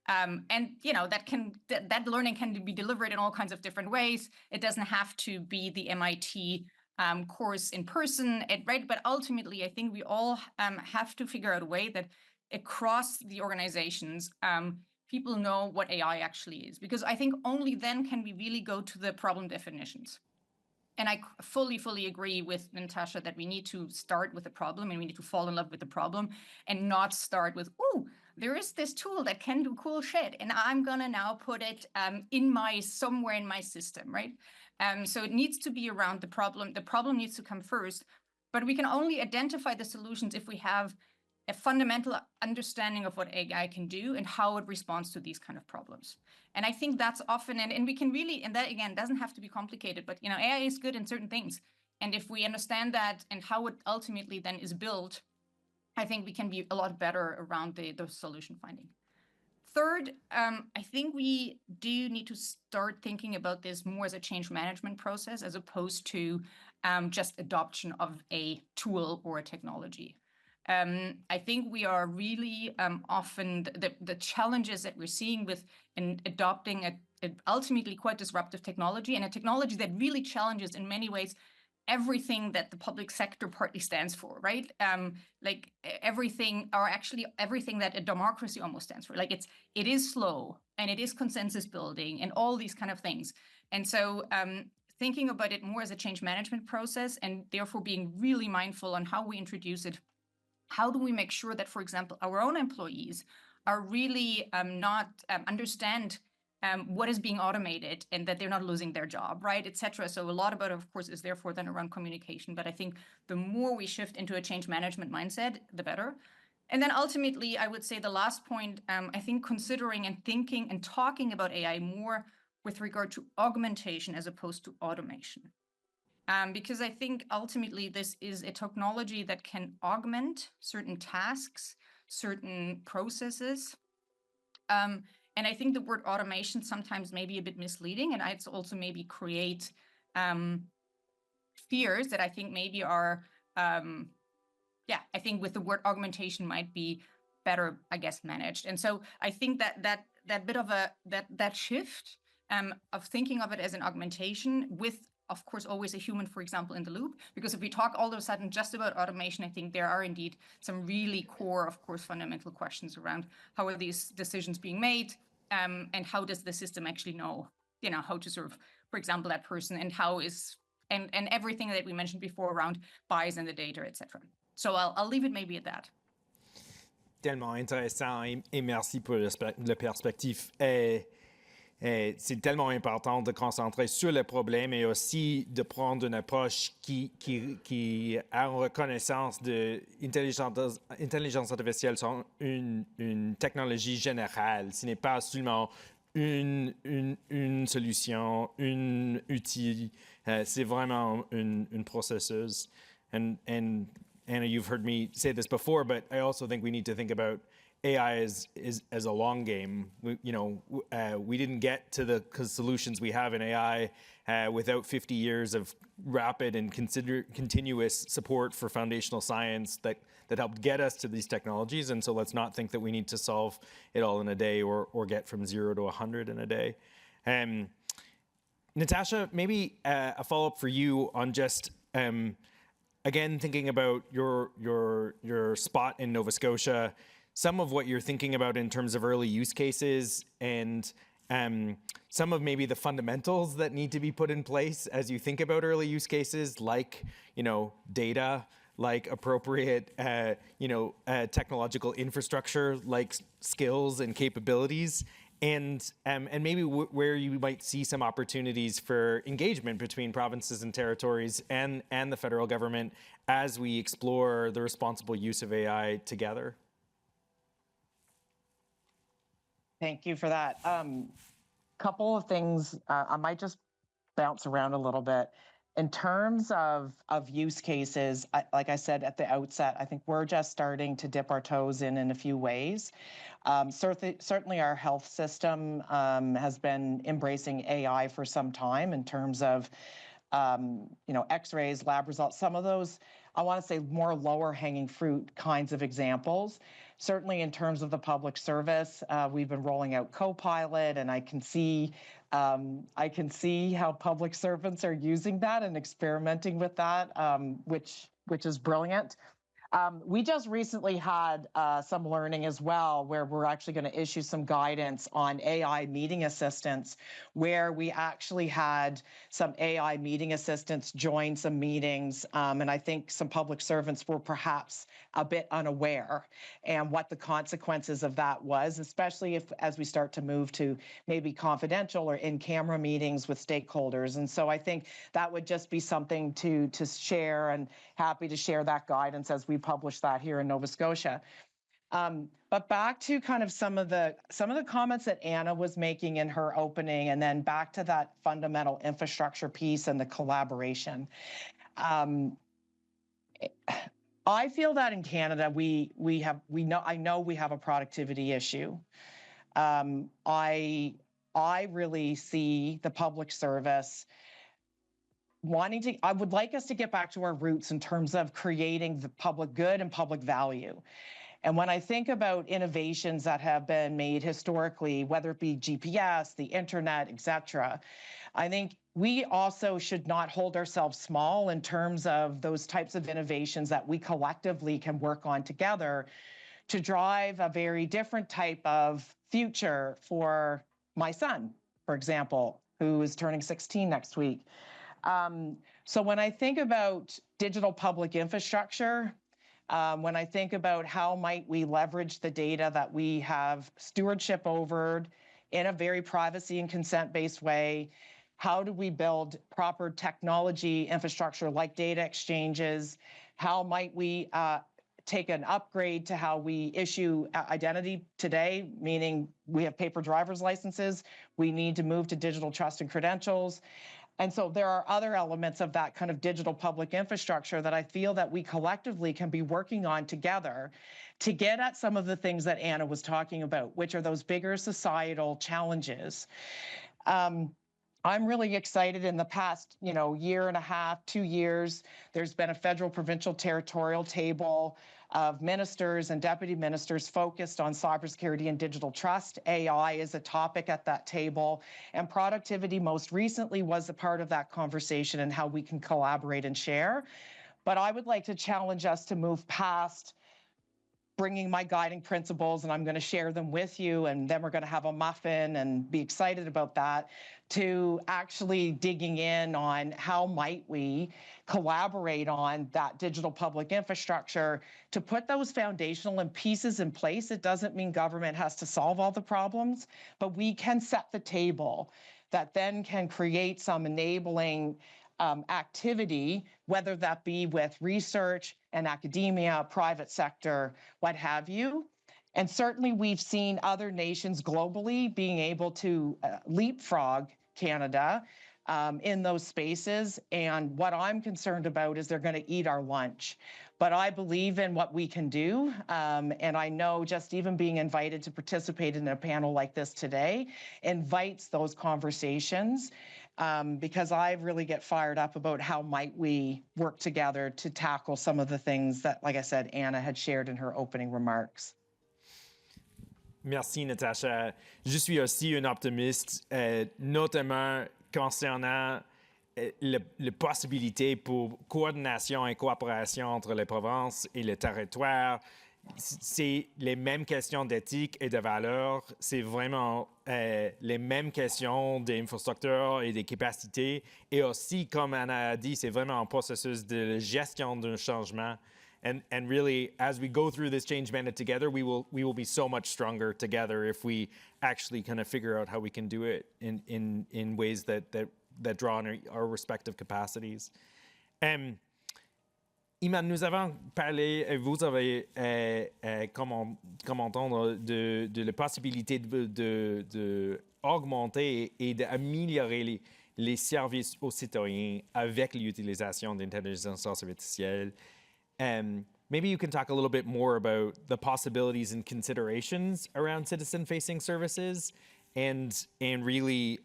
And that learning can be delivered in all kinds of different ways. It doesn't have to be the MIT course in person, right? But ultimately, I think we all have to figure out a way that across the organizations, people know what AI actually is, because I think only then can we really go to the problem definitions. And I fully agree with Natasha that we need to start with the problem and we need to fall in love with the problem and not start with, oh, there is this tool that can do cool shit and I'm gonna now put it somewhere in my system, right? So it needs to be around the problem. The problem needs to come first, but we can only identify the solutions if we have a fundamental understanding of what AI can do and how it responds to these kind of problems. And I think that's often, and we can really, and that again doesn't have to be complicated, but AI is good in certain things. And if we understand that and how it ultimately then is built, I think we can be a lot better around the solution finding. Third, I think we do need to start thinking about this more as a change management process as opposed to just adoption of a tool or a technology. I think we are really often the challenges that we're seeing with adopting a ultimately quite disruptive technology, and a technology that really challenges in many ways everything that the public sector partly stands for, right? Like everything, or actually everything that a democracy almost stands for. Like it is slow and it is consensus building and all these kind of things. And so thinking about it more as a change management process, and therefore being really mindful on how we introduce it. How do we make sure that, for example, our own employees are really not understand what is being automated and that they're not losing their job, right, et cetera. So a lot about it, of course, is therefore then around communication. But I think the more we shift into a change management mindset, the better. And then ultimately, I would say the last point, I think considering and thinking and talking about AI more with regard to augmentation as opposed to automation. Because I think ultimately this is a technology that can augment certain tasks, certain processes. And I think the word automation sometimes may be a bit misleading, and it's also maybe create fears that I think maybe are, I think with the word augmentation might be better, I guess, managed. And so I think that bit of that shift of thinking of it as an augmentation with, of course, always a human, for example, in the loop. Because if we talk all of a sudden just about automation, I think there are indeed some really core, of course, fundamental questions around how are these decisions being made, and how does the system actually know, how to serve, for example, that person, and how is, and everything that we mentioned before around bias in the data, etc. So I'll leave it maybe at that. Tellement intéressant et merci pour le perspective. C'est tellement important de concentrer sur le problème et aussi de prendre une approche qui a une reconnaissance de l'intelligence artificielle sont une technologie générale. Ce n'est pas seulement une solution, un outil. C'est vraiment un processus. And Anna, you've heard me say this before, but I also think we need to think about AI as a long game. We didn't get to the solutions we have in AI without 50 years of rapid and continuous support for foundational science that helped get us to these technologies. And so let's not think that we need to solve it all in a day or get from 0 to 100 in a day. Natasha, maybe a follow-up for you on just again thinking about your spot in Nova Scotia. Some of what you're thinking about in terms of early use cases and some of maybe the fundamentals that need to be put in place as you think about early use cases, like, data, like appropriate, technological infrastructure, like skills and capabilities, and maybe where you might see some opportunities for engagement between provinces and territories and the federal government as we explore the responsible use of AI together. Thank you for that. Couple of things. I might just bounce around a little bit. In terms of use cases, like I said at the outset, I think we're just starting to dip our toes in a few ways. Certainly our health system has been embracing AI for some time in terms of x-rays, lab results, some of those, I want to say more lower hanging fruit kinds of examples. Certainly in terms of the public service, we've been rolling out Copilot, and I can see how public servants are using that and experimenting with that, which is brilliant. We just recently had some learning as well, where we're actually going to issue some guidance on AI meeting assistants, where we actually had some AI meeting assistants join some meetings. And I think some public servants were perhaps a bit unaware and what the consequences of that was, especially as we start to move to maybe confidential or in-camera meetings with stakeholders. And so I think that would just be something to share, and happy to share that guidance as we publish that here in Nova Scotia. But back to kind of some of the comments that Anna was making in her opening, and then back to that fundamental infrastructure piece and the collaboration. I feel that in Canada I know we have a productivity issue. I really see the public service I would like us to get back to our roots in terms of creating the public good and public value. And when I think about innovations that have been made historically, whether it be GPS, the internet, et cetera, I think we also should not hold ourselves small in terms of those types of innovations that we collectively can work on together to drive a very different type of future for my son, for example, who is turning 16 next week. So when I think about digital public infrastructure, when I think about how might we leverage the data that we have stewardship over in a very privacy and consent-based way, how do we build proper technology infrastructure like data exchanges? How might we take an upgrade to how we issue identity today, meaning we have paper driver's licenses. We need to move to digital trust and credentials. And so there are other elements of that kind of digital public infrastructure that I feel that we collectively can be working on together to get at some of the things that Anna was talking about, which are those bigger societal challenges. I'm really excited. In the past, year and a half, 2 years, there's been a federal, provincial, territorial table of ministers and deputy ministers focused on cybersecurity and digital trust. AI is a topic at that table, and productivity most recently was a part of that conversation and how we can collaborate and share. But I would like to challenge us to move past bringing my guiding principles, and I'm going to share them with you, and then we're going to have a muffin and be excited about that, to actually digging in on how might we collaborate on that digital public infrastructure to put those foundational and pieces in place. It doesn't mean government has to solve all the problems, but we can set the table that then can create some enabling activity, whether that be with research and academia, private sector, what have you. And certainly we've seen other nations globally being able to leapfrog Canada in those spaces. And what I'm concerned about is they're going to eat our lunch. But I believe in what we can do. And I know just even being invited to participate in a panel like this today invites those conversations. Because I really get fired up about how might we work together to tackle some of the things that, like I said, Anna had shared in her opening remarks. Merci, Natasha. Je suis aussi un optimiste, notamment concernant la possibilité pour coordination et coopération entre les provinces et le territoire. C'est les mêmes questions d'éthique et de valeur. C'est vraiment les mêmes questions d'infrastructure et des capacités. Et aussi, comme Anna a dit, c'est vraiment un processus de gestion d'un changement. And really, as we go through this change mandate together, we will be so much stronger together if we actually kind of figure out how we can do it in ways that draw on our respective capacities. Iman, nous avons parlé, vous avez entendre de la possibilité d'augmenter et d'améliorer les services aux citoyens avec l'utilisation d'intelligence artificielle. Maybe you can talk a little bit more about the possibilities and considerations around citizen-facing services and really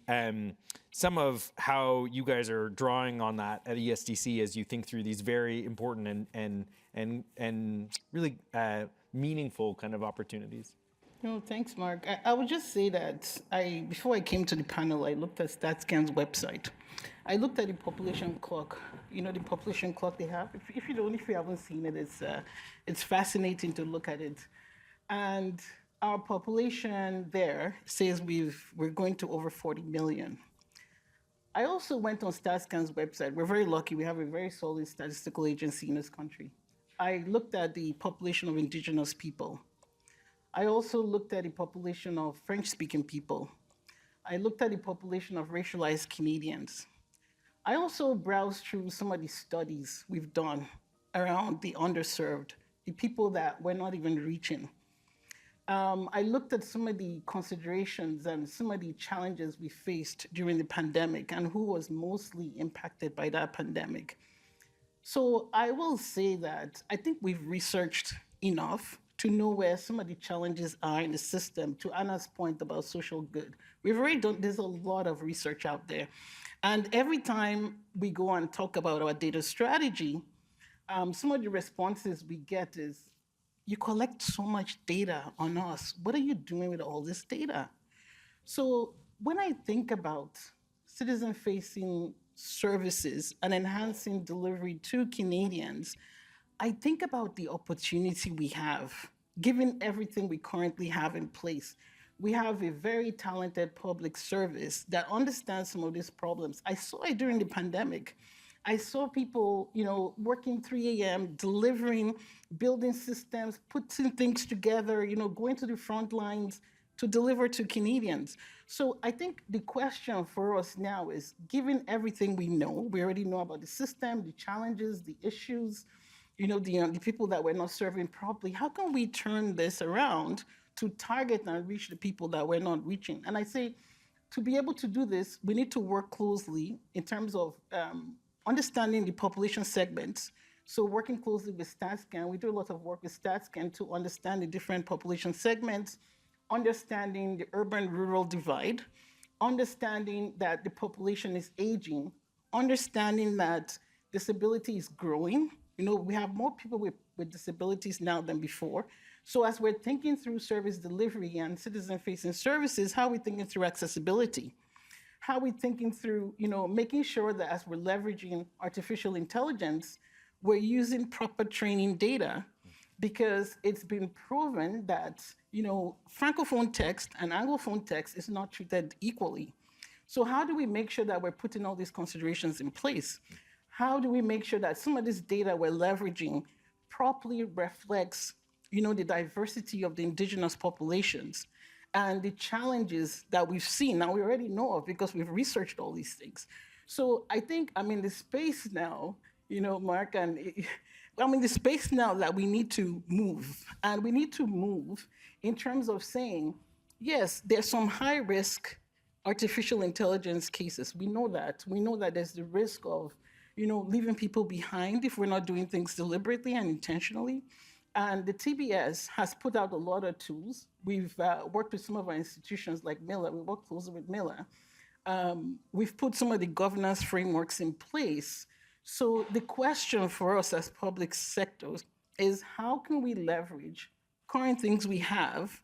some of how you guys are drawing on that at ESDC as you think through these very important and really meaningful kind of opportunities. No, thanks, Mark. I would just say that before I came to the panel, I looked at StatScan's website. I looked at the population clock. You know the population clock they have? If you haven't seen it, it's fascinating to look at it. And our population there says we're going to over 40 million. I also went on StatScan's website. We're very lucky. We have a very solid statistical agency in this country. I looked at the population of indigenous people. I also looked at the population of French-speaking people. I looked at the population of racialized Canadians. I also browsed through some of the studies we've done around the underserved the people that we're not even reaching. I looked at some of the considerations and some of the challenges we faced during the pandemic and who was mostly impacted by that pandemic. So I will say that I think we've researched enough to know where some of the challenges are in the system. To Anna's point about social good, we've already done, there's a lot of research out there. And every time we go and talk about our data strategy, some of the responses we get is, you collect so much data on us. What are you doing with all this data? So when I think about citizen-facing services and enhancing delivery to Canadians, I think about the opportunity we have, given everything we currently have in place. We have a very talented public service that understands some of these problems. I saw it during the pandemic. I saw people, working 3 a.m., delivering, building systems, putting things together, going to the front lines to deliver to Canadians. So I think the question for us now is, given everything we know, we already know about the system, the challenges, the issues, the people that we're not serving properly, how can we turn this around to target and reach the people that we're not reaching? And I say, to be able to do this, we need to work closely in terms of understanding the population segments. So working closely with StatScan, we do a lot of work with StatScan to understand the different population segments, understanding the urban-rural divide, understanding that the population is aging, understanding that disability is growing. We have more people with disabilities now than before. So as we're thinking through service delivery and citizen-facing services, how are we thinking through accessibility? How are we thinking through, making sure that as we're leveraging artificial intelligence, we're using proper training data, because it's been proven that, Francophone text and Anglophone text is not treated equally. So how do we make sure that we're putting all these considerations in place? How do we make sure that some of this data we're leveraging properly reflects, the diversity of the indigenous populations and the challenges that we've seen? Now, we already know of because we've researched all these things. So I think I'm in the space now, Mark, and I'm in the space now that we need to move. And we need to move in terms of saying, yes, there's some high-risk artificial intelligence cases. We know that. We know that there's the risk of, leaving people behind if we're not doing things deliberately and intentionally. And the TBS has put out a lot of tools. We've worked with some of our institutions like Miller. We work closely with Miller. We've put some of the governance frameworks in place. So the question for us as public sectors is, how can we leverage current things we have,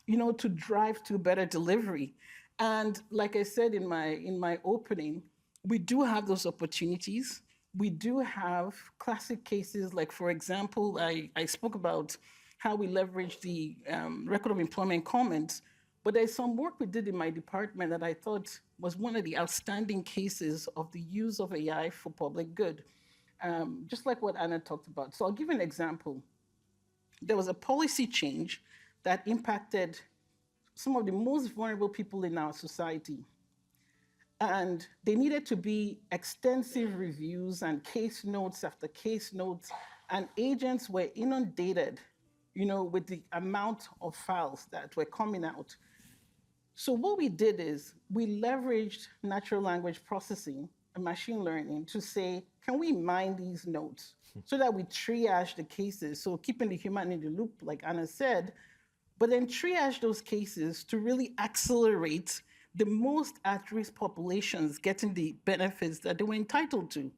to drive to better delivery? And like I said in my opening, we do have those opportunities. We do have classic cases, like, for example, I spoke about how we leverage the record of employment comments, but there's some work we did in my department that I thought was one of the outstanding cases of the use of AI for public good, just like what Anna talked about. So I'll give an example. There was a policy change that impacted some of the most vulnerable people in our society. And there needed to be extensive reviews and case notes after case notes, and agents were inundated, with the amount of files that were coming out. So what we did is we leveraged natural language processing and machine learning to say, can we mine these notes so that we triage the cases? So keeping the human in the loop, like Anna said, but then triage those cases to really accelerate the most at-risk populations getting the benefits that they were entitled to.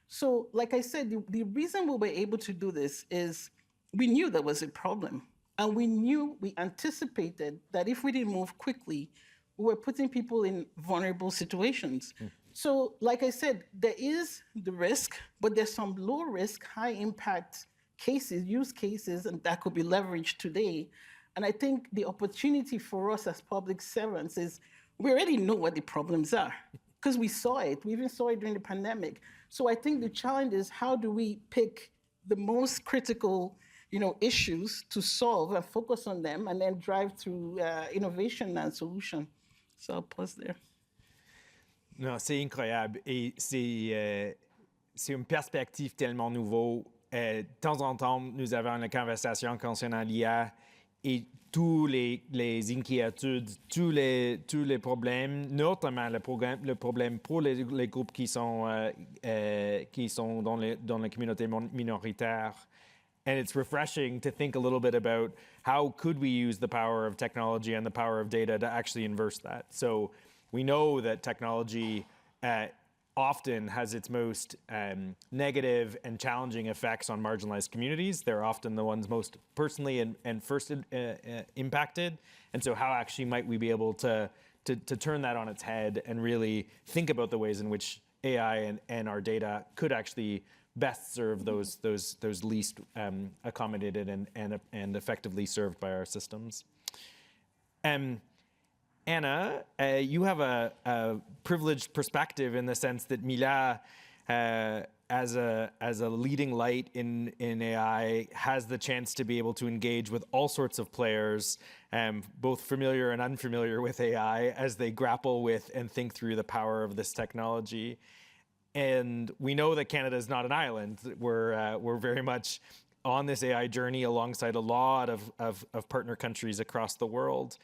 So like I said, the reason we were able to do this is we knew there was a problem. And we anticipated that if we didn't move quickly, we were putting people in vulnerable situations. So like I said, there is the risk, but there's some low risk, high impact cases, use cases, and that could be leveraged today. And I think the opportunity for us as public servants is, we already know what the problems are because we saw it. We even saw it during the pandemic. So I think the challenge is, how do we pick the most critical, issues to solve and focus on them, and then drive through innovation and solution. So I'll pause there. Non, c'est incroyable. Et c'est une perspective tellement nouveau de temps en temps, nous avons une conversation concernant l'IA et tous les inquiétudes, tous les problèmes, notamment le problème pour les groupes qui sont dans la communauté minoritaire. And it's refreshing to think a little bit about how could we use the power of technology and the power of data to actually inverse that. So we know that technology often has its most negative and challenging effects on marginalized communities. They're often the ones most personally and first impacted. And so how actually might we be able to turn that on its head and really think about the ways in which AI and our data could actually best serve those least accommodated and effectively served by our systems. Anna, you have a privileged perspective in the sense that Mila, as a leading light in AI, has the chance to be able to engage with all sorts of players, both familiar and unfamiliar with AI, as they grapple with and think through the power of this technology. And we know that Canada is not an island. We're very much on this AI journey alongside a lot of partner countries across the world.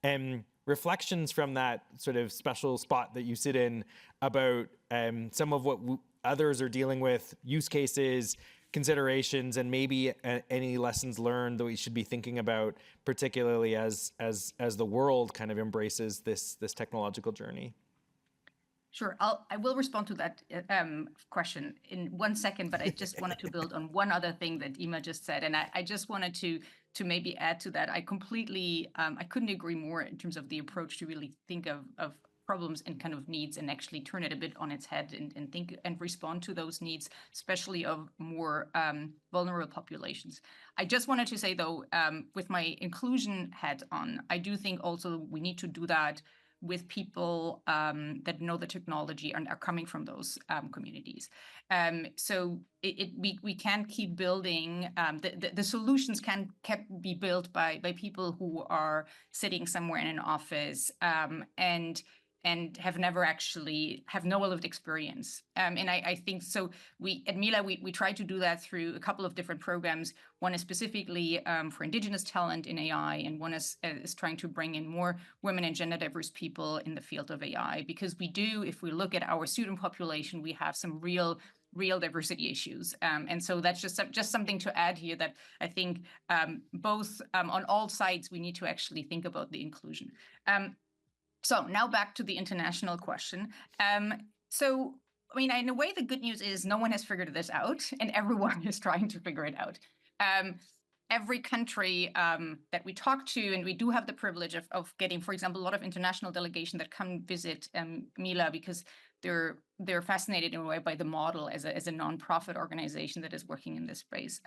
And reflections from that sort of special spot that you sit in about some of what others are dealing with, use cases, considerations, and maybe any lessons learned that we should be thinking about, particularly as the world kind of embraces this technological journey. Sure, I will respond to that question in 1 second, but I just wanted to build on one other thing that Ima just said, and I just wanted to maybe add to that. I completely, I couldn't agree more in terms of the approach to really think of problems and kind of needs and actually turn it a bit on its head and think and respond to those needs, especially of more vulnerable populations. I just wanted to say though, with my inclusion hat on, I do think also we need to do that with people that know the technology and are coming from those communities. So we can't keep building, the solutions can't be built by people who are sitting somewhere in an office and have never actually have no lived experience. And I think so at Mila, we try to do that through a couple of different programs. One is specifically for Indigenous talent in AI, and one is trying to bring in more women and gender diverse people in the field of AI, because we do, if we look at our student population, we have some real diversity issues. And so that's just something to add here, that I think both on all sides, we need to actually think about the inclusion. So now back to the international question. So, I mean, in a way, the good news is no one has figured this out, and everyone is trying to figure it out. Every country that we talk to, and we do have the privilege of getting, for example, a lot of international delegation that come visit Mila because they're fascinated in a way by the model as a nonprofit organization that is working in this space.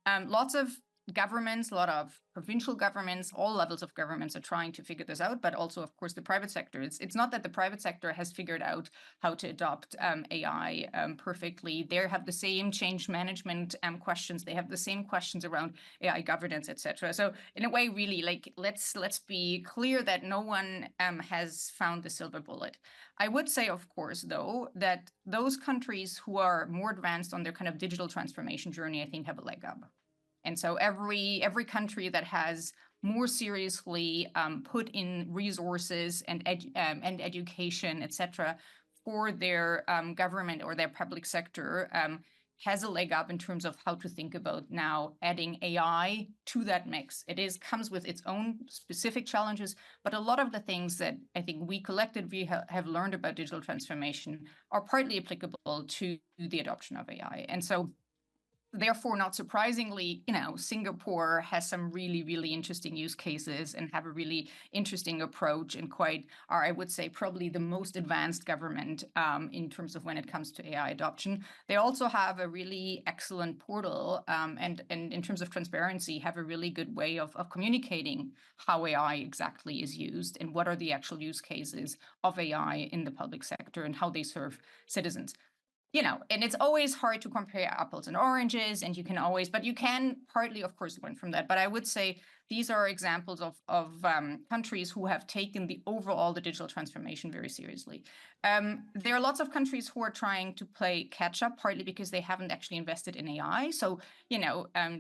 Lots of governments, a lot of provincial governments, all levels of governments are trying to figure this out, but also, of course, the private sector. It's not that the private sector has figured out how to adopt AI perfectly. They have the same change management questions. They have the same questions around AI governance, etc. So in a way, really, like, let's be clear that no one has found the silver bullet. I would say, of course, though, that those countries who are more advanced on their kind of digital transformation journey, I think, have a leg up. And so every country that has more seriously put in resources and education, et cetera, for their government or their public sector has a leg up in terms of how to think about now adding AI to that mix. It comes with its own specific challenges, but a lot of the things that I think we collectively have learned about digital transformation are partly applicable to the adoption of AI. And so therefore, not surprisingly, Singapore has some really, really interesting use cases and have a really interesting approach and I would say, probably the most advanced government in terms of when it comes to AI adoption. They also have a really excellent portal and in terms of transparency, have a really good way of communicating how AI exactly is used and what are the actual use cases of AI in the public sector and how they serve citizens. and it's always hard to compare apples and oranges, and but you can partly, of course, learn from that. But I would say these are examples of countries who have taken the digital transformation very seriously. There are lots of countries who are trying to play catch up, partly because they haven't actually invested in AI. So,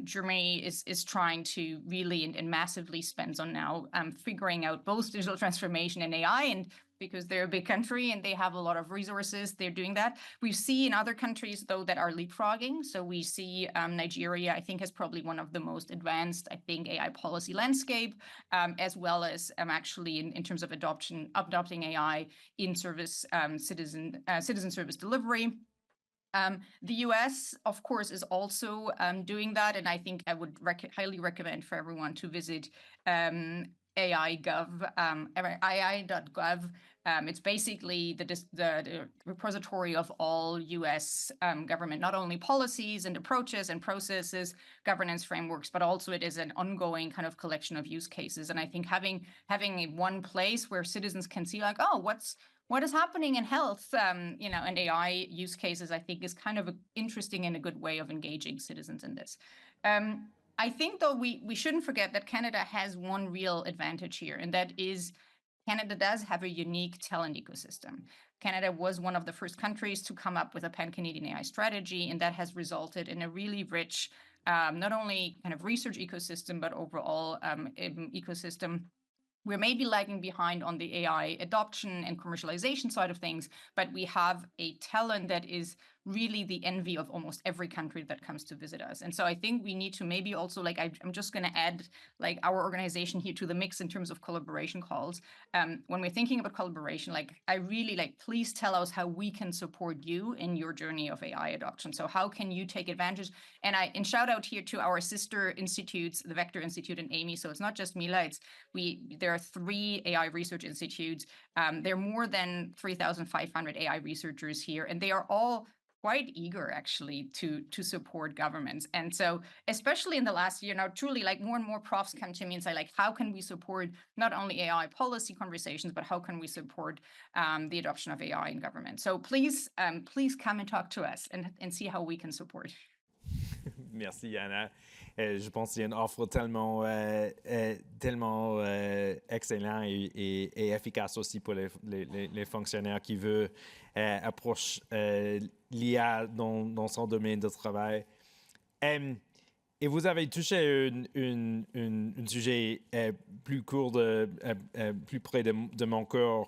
Germany is trying to really and massively spend on now figuring out both digital transformation and AI, and because they're a big country and they have a lot of resources, they're doing that. We see in other countries, though, that are leapfrogging. So we see Nigeria, I think, has probably one of the most advanced, AI policy landscape, as well as actually in terms of adopting AI in service, citizen service delivery. The US, of course, is also doing that. And I think I would highly recommend for everyone to visit AI.gov. It's basically the repository of all US government, not only policies and approaches and processes, governance frameworks, but also it is an ongoing kind of collection of use cases. And I think having one place where citizens can see like, oh, what is happening in health, and AI use cases, I think is kind of interesting and a good way of engaging citizens in this. I think, though, we shouldn't forget that Canada has one real advantage here, and that is Canada does have a unique talent ecosystem. Canada was one of the first countries to come up with a pan-Canadian AI strategy, and that has resulted in a really rich, not only kind of research ecosystem, but overall ecosystem. We're maybe lagging behind on the AI adoption and commercialization side of things, but we have a talent that is really the envy of almost every country that comes to visit us. And so I think we need to maybe also, I'm just going to add our organization here to the mix in terms of collaboration calls. When we're thinking about collaboration, I really please tell us how we can support you in your journey of AI adoption. So how can you take advantage? And shout out here to our sister institutes, the Vector Institute and AMI. So it's not just Mila, there are 3 AI research institutes. There are more than 3,500 AI researchers here, and they are all quite eager actually to support governments. And so especially in the last year now, truly more and more profs come to me and say how can we support not only AI policy conversations, but how can we support the adoption of AI in government? So please come and talk to us and see how we can support. Merci, Anna. Je pense qu'il y a une offre tellement excellente et efficace aussi pour les fonctionnaires qui veulent approche l'IA dans son domaine de travail. Et vous avez touché un sujet plus court, plus près de mon cœur,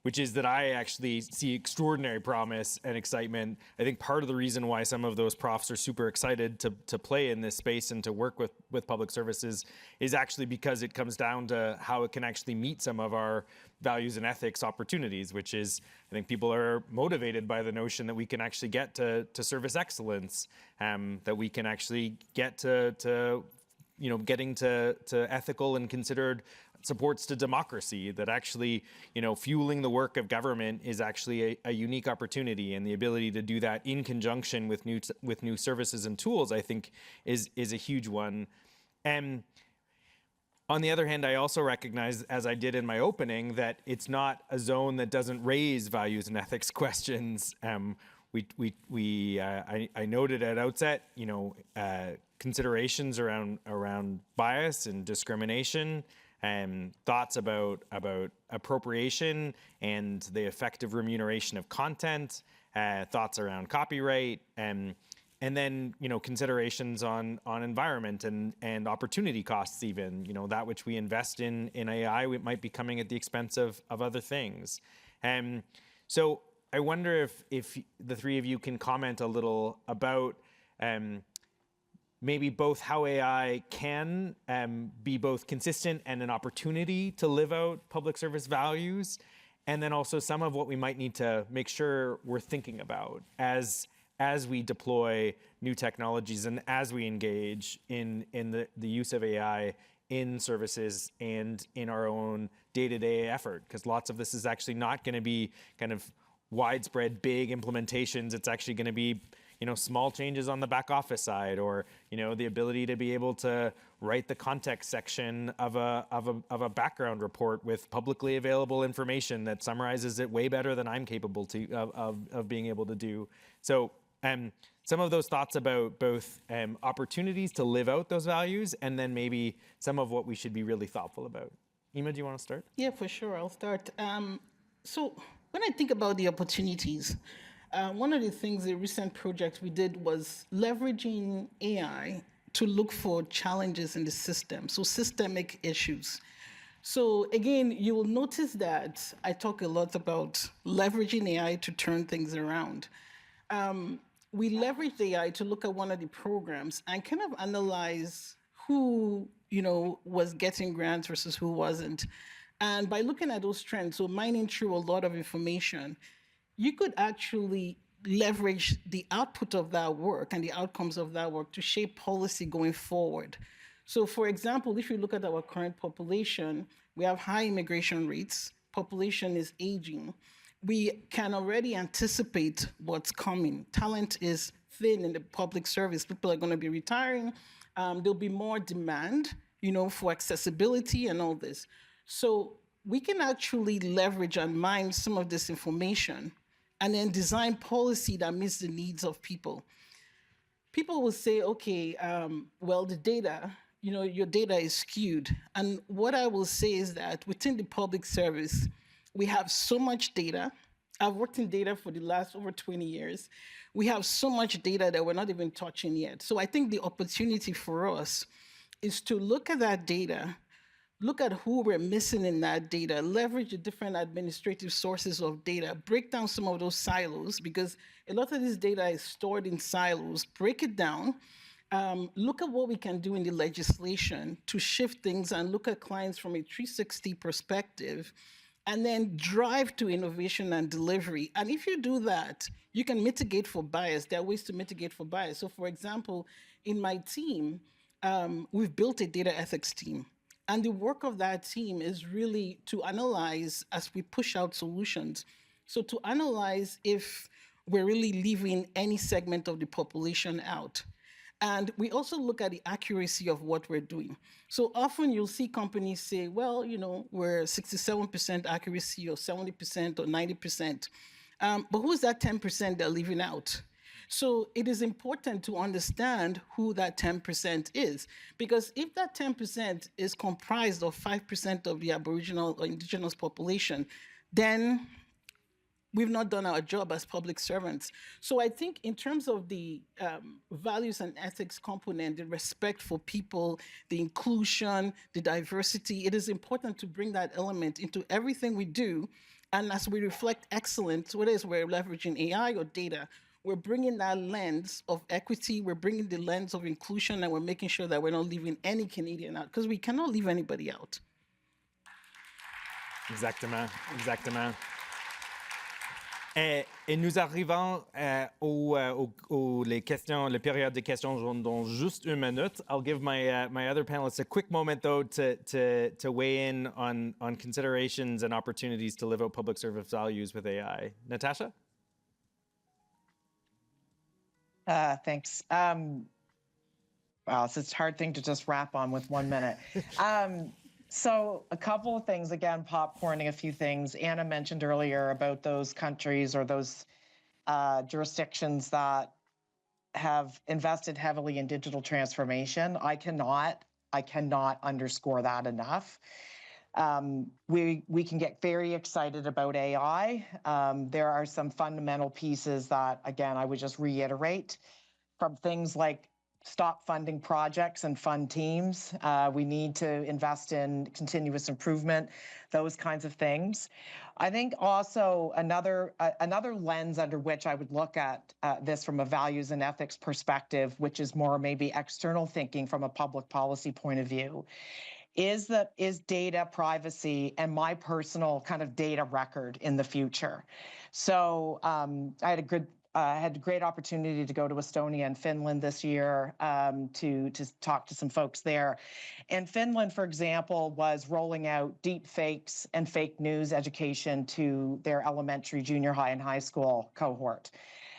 which is that I actually see extraordinary promise and excitement. I think part of the reason why some of those profs are super excited to play in this space and to work with public services is actually because it comes down to how it can actually meet some of our values and ethics opportunities, which is, I think people are motivated by the notion that we can actually get to service excellence, that we can actually get to getting to ethical and considered supports to democracy, that actually, fueling the work of government is actually a unique opportunity, and the ability to do that in conjunction with new services and tools, I think, is a huge one. And on the other hand, I also recognize, as I did in my opening, that it's not a zone that doesn't raise values and ethics questions. I noted at outset, considerations around bias and discrimination, thoughts about appropriation and the effective remuneration of content, thoughts around copyright, and then considerations on environment and opportunity costs, even that which we invest in AI might be coming at the expense of other things. So I wonder if the 3 of you can comment a little about maybe both how AI can be both consistent and an opportunity to live out public service values, and then also some of what we might need to make sure we're thinking about as we deploy new technologies and as we engage in the use of AI in services and in our own day-to-day effort, because lots of this is actually not going to be kind of widespread big implementations. It's actually going to be small changes on the back office side, or the ability to be able to write the context section of a background report with publicly available information that summarizes it way better than I'm capable of being able to do. So some of those thoughts about both opportunities to live out those values, and then maybe some of what we should be really thoughtful about. Ima, do you want to start? Yeah, for sure. I'll start. So when I think about the opportunities, one of the things, the recent project we did was leveraging AI to look for challenges in the system, so systemic issues. So again, you will notice that I talk a lot about leveraging AI to turn things around. We leveraged AI to look at one of the programs and kind of analyze who, was getting grants versus who wasn't. And by looking at those trends, so mining through a lot of information, you could actually leverage the output of that work and the outcomes of that work to shape policy going forward. So for example, if you look at our current population, we have high immigration rates, population is aging. We can already anticipate what's coming. Talent is thin in the public service. People are going to be retiring. There'll be more demand, for accessibility and all this. So we can actually leverage and mine some of this information and then design policy that meets the needs of people. People will say, okay, well, the data, your data is skewed. And what I will say is that within the public service, we have so much data. I've worked in data for the last over 20 years. We have so much data that we're not even touching yet. So I think the opportunity for us is to look at that data, look at who we're missing in that data, leverage the different administrative sources of data, break down some of those silos, because a lot of this data is stored in silos, break it down, look at what we can do in the legislation to shift things and look at clients from a 360 perspective, and then drive to innovation and delivery. And if you do that, you can mitigate for bias. There are ways to mitigate for bias. So for example, in my team, we've built a data ethics team. And the work of that team is really to analyze as we push out solutions. So to analyze if we're really leaving any segment of the population out. And we also look at the accuracy of what we're doing. So often you'll see companies say, well, we're 67% accuracy or 70% or 90%. But who's that 10% they're leaving out? So it is important to understand who that 10% is, because if that 10% is comprised of 5% of the Aboriginal or Indigenous population, then we've not done our job as public servants. So I think in terms of the values and ethics component, the respect for people, the inclusion, the diversity, it is important to bring that element into everything we do. And as we reflect excellence, whether it's we're leveraging AI or data, we're bringing that lens of equity, we're bringing the lens of inclusion, and we're making sure that we're not leaving any Canadian out, because we cannot leave anybody out. Exactement, exactement. Et nous arrivons les questions, la période de questions dans juste une minute. I'll give my other panelists a quick moment, though, to weigh in on considerations and opportunities to live out public service values with AI. Natasha? Thanks. Wow, it's a hard thing to just wrap on with 1 minute. So a couple of things, again, popcorning a few things. Anna mentioned earlier about those countries or those jurisdictions that have invested heavily in digital transformation. I cannot underscore that enough. We can get very excited about AI. There are some fundamental pieces that, again, I would just reiterate, from things like stop funding projects and fund teams. We need to invest in continuous improvement, those kinds of things. I think also another lens under which I would look at this from a values and ethics perspective, which is more maybe external thinking from a public policy point of view, is data privacy and my personal kind of data record in the future. So I had a great opportunity to go to Estonia and Finland this year to talk to some folks there. And Finland, for example, was rolling out deep fakes and fake news education to their elementary, junior high, and high school cohort.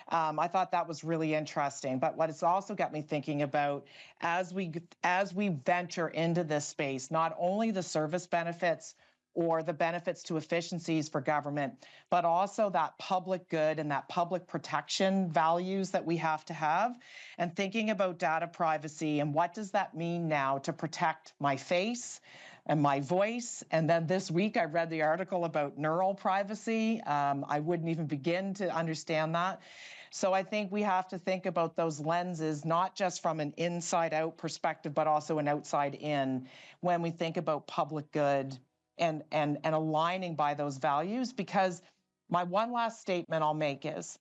I thought that was really interesting. But what it's also got me thinking about as we venture into this space, not only the service benefits or the benefits to efficiencies for government, but also that public good and that public protection values that we have to have, and thinking about data privacy and what does that mean now to protect my face and my voice. And then this week I read the article about neural privacy. I wouldn't even begin to understand that. So I think we have to think about those lenses, not just from an inside out perspective, but also an outside in when we think about public good and aligning by those values. Because my one last statement I'll make is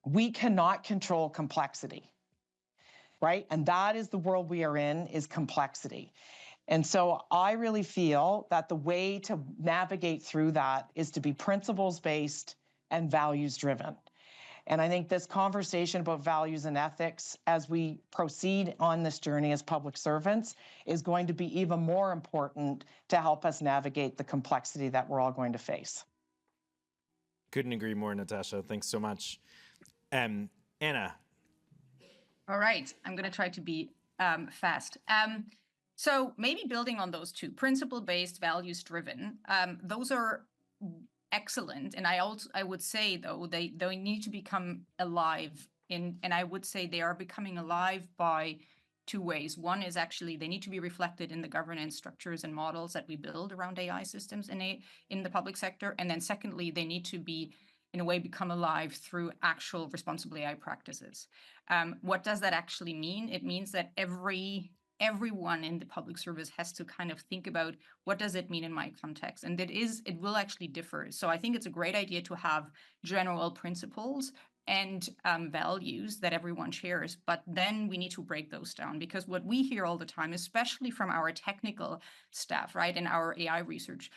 we cannot control complexity, right? And that is the world we are in, is complexity. And so I really feel that the way to navigate through that is to be principles-based and values-driven. And I think this conversation about values and ethics as we proceed on this journey as public servants is going to be even more important to help us navigate the complexity that we're all going to face. Couldn't agree more, Natasha. Thanks so much. Anna. All right, I'm going to try to be fast. So maybe building on those two, principle-based, values-driven, those are excellent. And I would say, though, they need to become alive. And I would say they are becoming alive by two ways. One is actually they need to be reflected in the governance structures and models that we build around AI systems in the public sector. And then secondly, they need to be, in a way, become alive through actual responsible AI practices. What does that actually mean? It means that everyone in the public service has to kind of think about what does it mean in my context, and it will actually differ. So I think it's a great idea to have general principles and values that everyone shares, but then we need to break those down, because what we hear all the time, especially from our technical staff, right, in our AI research,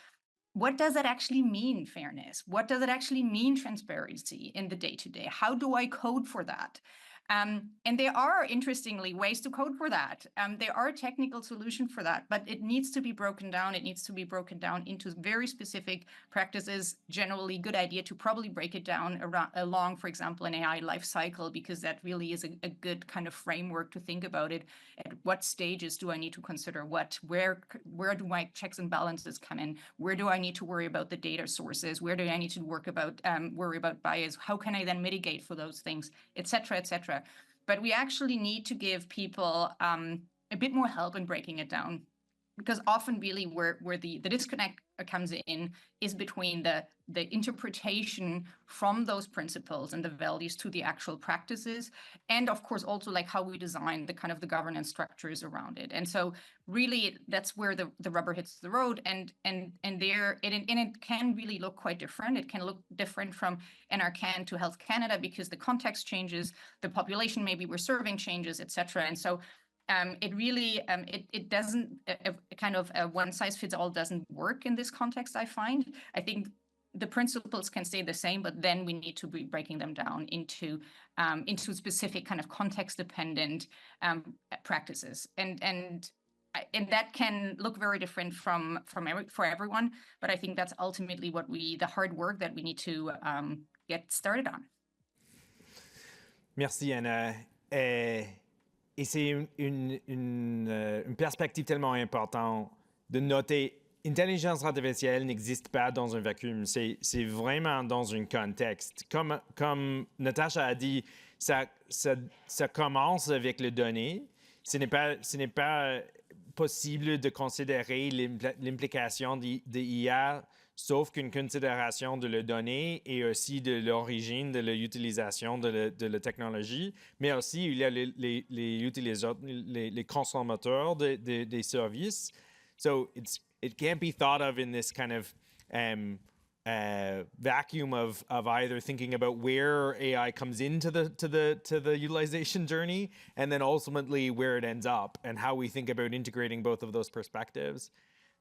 what does that actually mean, fairness? What does it actually mean, transparency in the day-to-day? How do I code for that? And there are, interestingly, ways to code for that. There are technical solutions for that, but it needs to be broken down. It needs to be broken down into very specific practices. Generally, good idea to probably break it down along, for example, an AI life cycle, because that really is a good kind of framework to think about it. At what stages do I need to consider what? Where do my checks and balances come in? Where do I need to worry about the data sources? Where do I need to worry about bias? How can I then mitigate for those things, et cetera, et cetera? But we actually need to give people a bit more help in breaking it down, because often really where the disconnect comes in is between the interpretation from those principles and the values to the actual practices, and of course also like how we design the kind of the governance structures around it. And so really that's where the rubber hits the road, and it can really look quite different. It can look different from NRCan to Health Canada, because the context changes, the population maybe we're serving changes, etc. And so it really, it doesn't, kind of a one-size-fits-all doesn't work in this context, I find. I think the principles can stay the same, but then we need to be breaking them down into specific kind of context-dependent practices. And that can look very different for everyone, but I think that's ultimately the hard work that we need to get started on. Merci, Anna. Et c'est une perspective tellement importante de noter, l'intelligence artificielle n'existe pas dans un vacuum, c'est vraiment dans un contexte. Comme Natasha a dit, ça commence avec les données. Ce n'est pas possible de considérer l'implication de l'IA sauf qu'une considération de les données et aussi de l'origine de l'utilisation de la technologie, mais aussi il y a les utilisateurs, les consommateurs des services. So it can't be thought of in this kind of vacuum of either thinking about where AI comes into the utilization journey and then ultimately where it ends up and how we think about integrating both of those perspectives.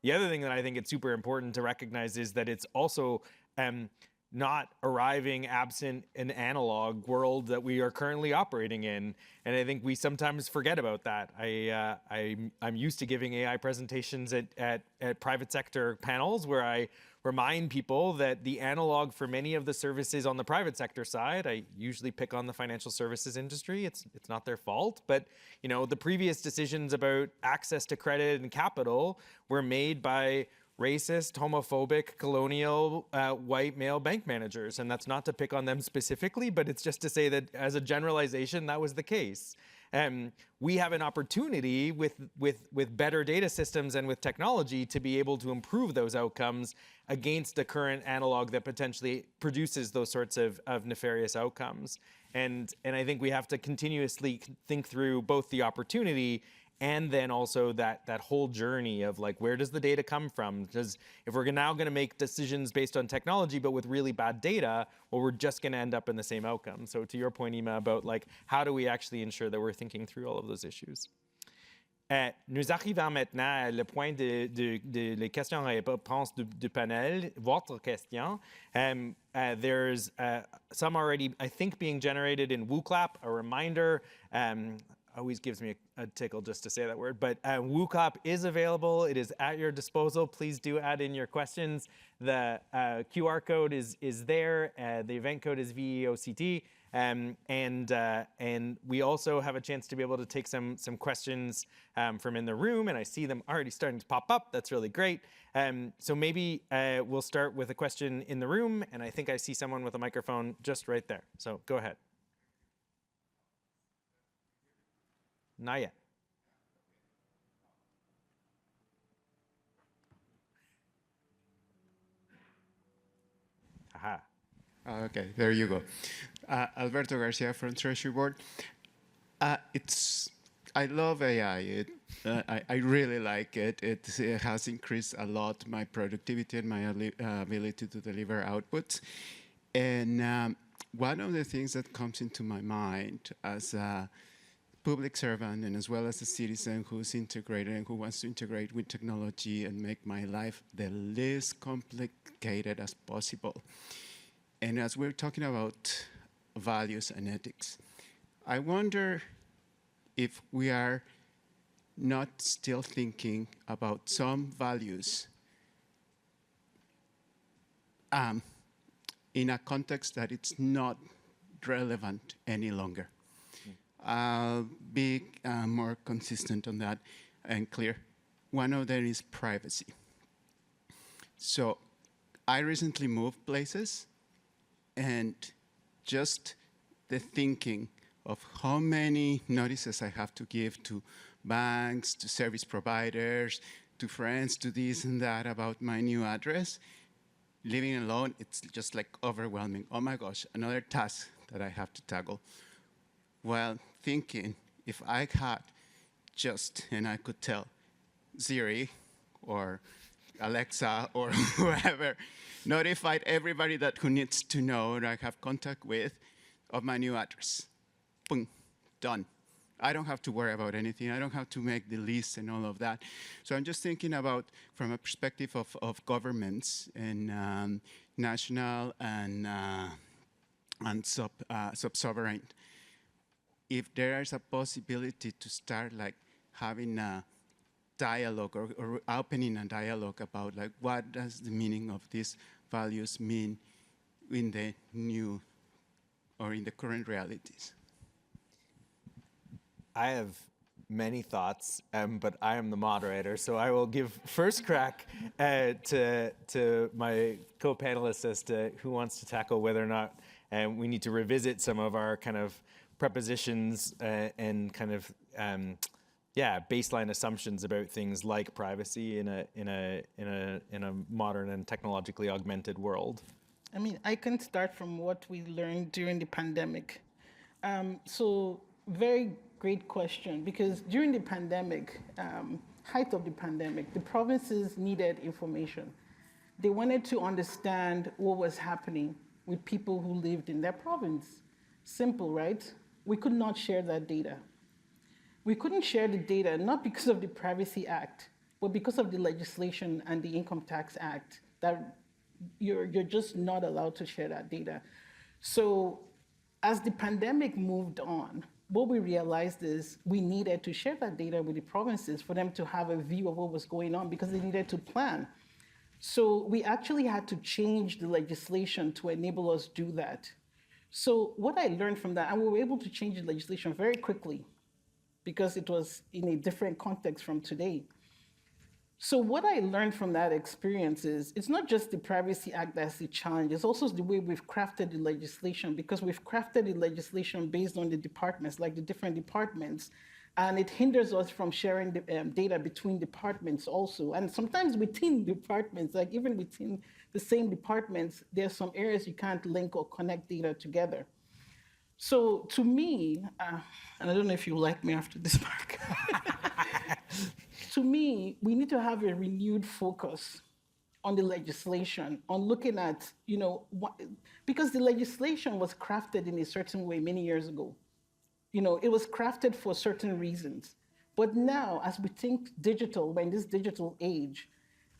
The other thing that I think it's super important to recognize is that it's also not arriving absent an analog world that we are currently operating in. And I think we sometimes forget about that. I'm used to giving AI presentations at private sector panels where I remind people that the analog for many of the services on the private sector side, I usually pick on the financial services industry. It's not their fault, but the previous decisions about access to credit and capital were made by racist, homophobic, colonial, white male bank managers. And that's not to pick on them specifically, but it's just to say that as a generalization, that was the case. We have an opportunity with better data systems and with technology to be able to improve those outcomes against a current analog that potentially produces those sorts of nefarious outcomes. And I think we have to continuously think through both the opportunity and then also that whole journey of like, where does the data come from? Because if we're now going to make decisions based on technology, but with really bad data, well, we're just going to end up in the same outcome. So to your point, Ima, about like, how do we actually ensure that we're thinking through all of those issues? Nous arrivons maintenant à le point de les questions et réponses du panel, votre question. There's some already, I think, being generated in WooClap. A reminder, always gives me a tickle just to say that word, but WooClap is available. It is at your disposal. Please do add in your questions. The QR code is there. The event code is VEOCT. And we also have a chance to be able to take some questions from in the room, and I see them already starting to pop up. That's really great. So maybe we'll start with a question in the room, and I think I see someone with a microphone just right there. So go ahead. Not yet. Aha. Okay, there you go. Alberto Garcia from Treasury Board. I love AI. I really like it. It has increased a lot my productivity and my ability to deliver outputs. And one of the things that comes into my mind as a public servant and as well as a citizen who's integrated and who wants to integrate with technology and make my life the least complicated as possible. And as we're talking about values and ethics, I wonder if we are not still thinking about some values in a context that it's not relevant any longer. I'll be more consistent on that and clear. One of them is privacy. So I recently moved places, and just the thinking of how many notices I have to give to banks, to service providers, to friends, to this and that about my new address, living alone, it's just like overwhelming. Oh my gosh, another task that I have to tackle. Well, thinking if I had just, and I could tell Siri or Alexa or whoever, notified everybody who needs to know that I have contact with of my new address. Boom, done. I don't have to worry about anything. I don't have to make the list and all of that. So I'm just thinking about, from a perspective of governments and national and sub-sovereign, if there is a possibility to start like having a dialogue or opening a dialogue about like what does the meaning of these values mean in the new or in the current realities. I have many thoughts, but I am the moderator, so I will give first crack to my co-panelists as to who wants to tackle whether or not we need to revisit some of our kind of prepositions and kind of baseline assumptions about things like privacy in a modern and technologically augmented world. I mean, I can start from what we learned during the pandemic. So very great question, because during the pandemic, height of the pandemic, the provinces needed information. They wanted to understand what was happening with people who lived in their province. Simple, right? We could not share that data. We couldn't share the data, not because of the Privacy Act, but because of the legislation and the Income Tax Act that you're just not allowed to share that data. So as the pandemic moved on, what we realized is we needed to share that data with the provinces for them to have a view of what was going on because they needed to plan. So we actually had to change the legislation to enable us do that. So what I learned from that, and we were able to change the legislation very quickly because it was in a different context from today. So what I learned from that experience is it's not just the Privacy Act that's the challenge, it's also the way we've crafted the legislation, because we've crafted the legislation based on the departments, like the different departments, and it hinders us from sharing the, data between departments also. And sometimes within departments, like even within the same departments, there's some areas you can't link or connect data together. So to me, and I don't know if you like me after this, Mark. To me, we need to have a renewed focus on the legislation, on looking at, because the legislation was crafted in a certain way many years ago. It was crafted for certain reasons. But now, as we think digital, we're in this digital age,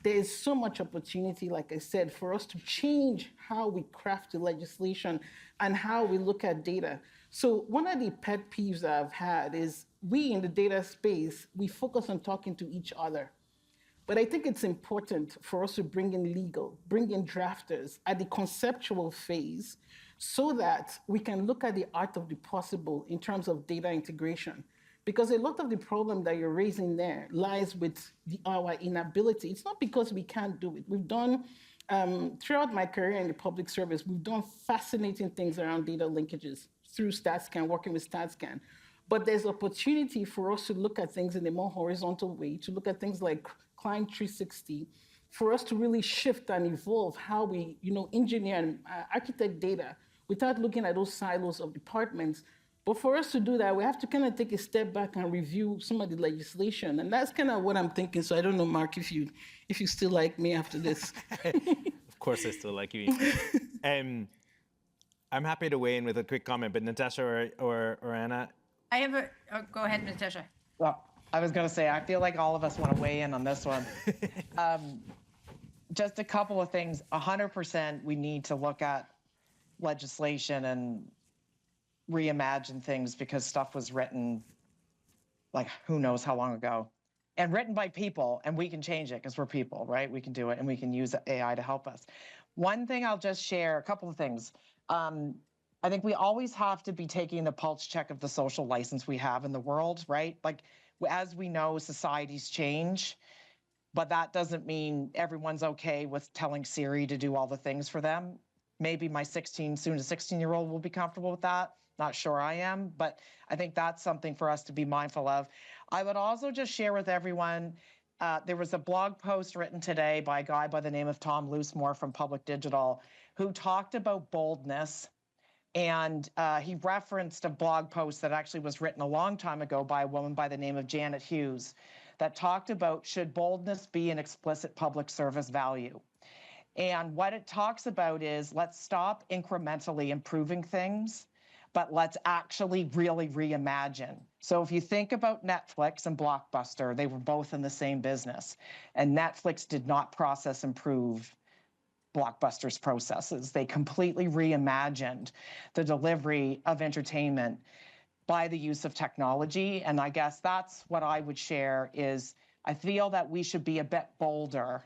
there is so much opportunity, like I said, for us to change how we craft the legislation and how we look at data. So one of the pet peeves that I've had is we in the data space, we focus on talking to each other. But I think it's important for us to bring in legal, bring in drafters at the conceptual phase so that we can look at the art of the possible in terms of data integration. Because a lot of the problem that you're raising there lies with our inability. It's not because we can't do it. We've done, throughout my career in the public service, we've done fascinating things around data linkages through StatScan, working with StatScan. But there's opportunity for us to look at things in a more horizontal way, to look at things like Client 360, for us to really shift and evolve how we engineer and architect data without looking at those silos of departments. But for us to do that, we have to kind of take a step back and review some of the legislation. And that's kind of what I'm thinking. So I don't know, Mark, if you still like me after this. Of course I still like you. I'm happy to weigh in with a quick comment, but Natasha or Anna? I have a, go ahead, Natasha. Well, I was going to say, I feel like all of us want to weigh in on this one. Just a couple of things. 100% we need to look at legislation and reimagine things because stuff was written like who knows how long ago and written by people, and we can change it because we're people, right? We can do it and we can use AI to help us. One thing I'll just share, a couple of things. I think we always have to be taking the pulse check of the social license we have in the world, right? Like, as we know, societies change, but that doesn't mean everyone's okay with telling Siri to do all the things for them. Maybe my soon to 16-year-old will be comfortable with that. Not sure I am, but I think that's something for us to be mindful of. I would also just share with everyone, there was a blog post written today by a guy by the name of Tom Loosemore from Public Digital, who talked about boldness. And he referenced a blog post that actually was written a long time ago by a woman by the name of Janet Hughes that talked about, should boldness be an explicit public service value? And what it talks about is, let's stop incrementally improving things, but let's actually really reimagine. So if you think about Netflix and Blockbuster, they were both in the same business. And Netflix did not process improve Blockbuster's processes. They completely reimagined the delivery of entertainment by the use of technology. And I guess that's what I would share is I feel that we should be a bit bolder.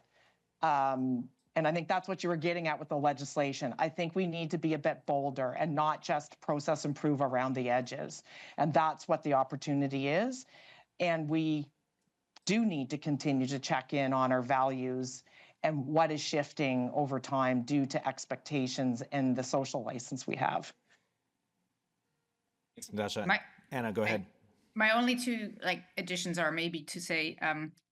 And I think that's what you were getting at with the legislation. I think we need to be a bit bolder and not just process improve around the edges. And that's what the opportunity is. And we do need to continue to check in on our values and what is shifting over time due to expectations and the social license we have. Thanks, Natasha. Anna, go ahead. My only two additions are maybe to say,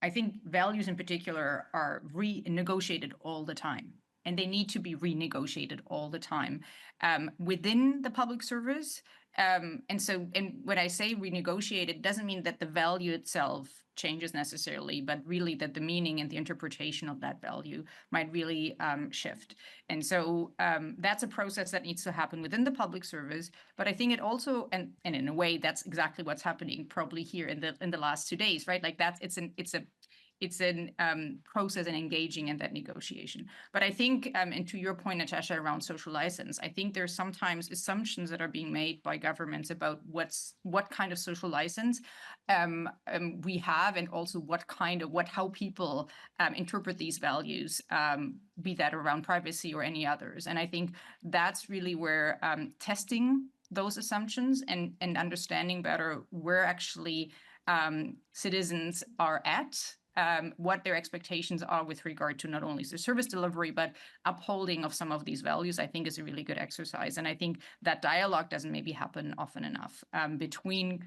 I think values in particular are renegotiated all the time, and they need to be renegotiated all the time within the public service. And when I say renegotiate, it doesn't mean that the value itself changes necessarily, but really that the meaning and the interpretation of that value might really shift. And so that's a process that needs to happen within the public service. But I think it also, and in a way, that's exactly what's happening probably here in the last 2 days, right? Like it's process and engaging in that negotiation. But I think, and to your point, Natasha, around social license, I think there's sometimes assumptions that are being made by governments about what kind of social license we have, and also how people interpret these values, be that around privacy or any others. And I think that's really where testing those assumptions and understanding better where actually citizens are at, what their expectations are with regard to not only the service delivery, but upholding of some of these values, I think is a really good exercise. And I think that dialogue doesn't maybe happen often enough between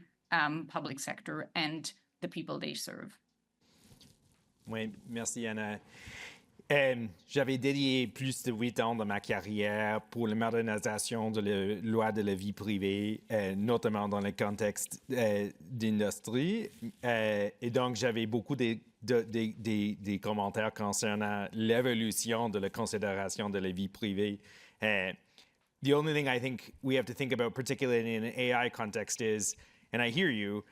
public sector and the people they serve. Oui, merci Anna. J'avais dédié plus de 8 ans de ma carrière pour la modernisation de la loi de la vie privée, notamment dans le contexte d'industrie. Et donc, j'avais beaucoup des commentaires concernant l'évolution de la considération de la vie privée. The only thing I think we have to think about, particularly in an AI context, is, and I hear you,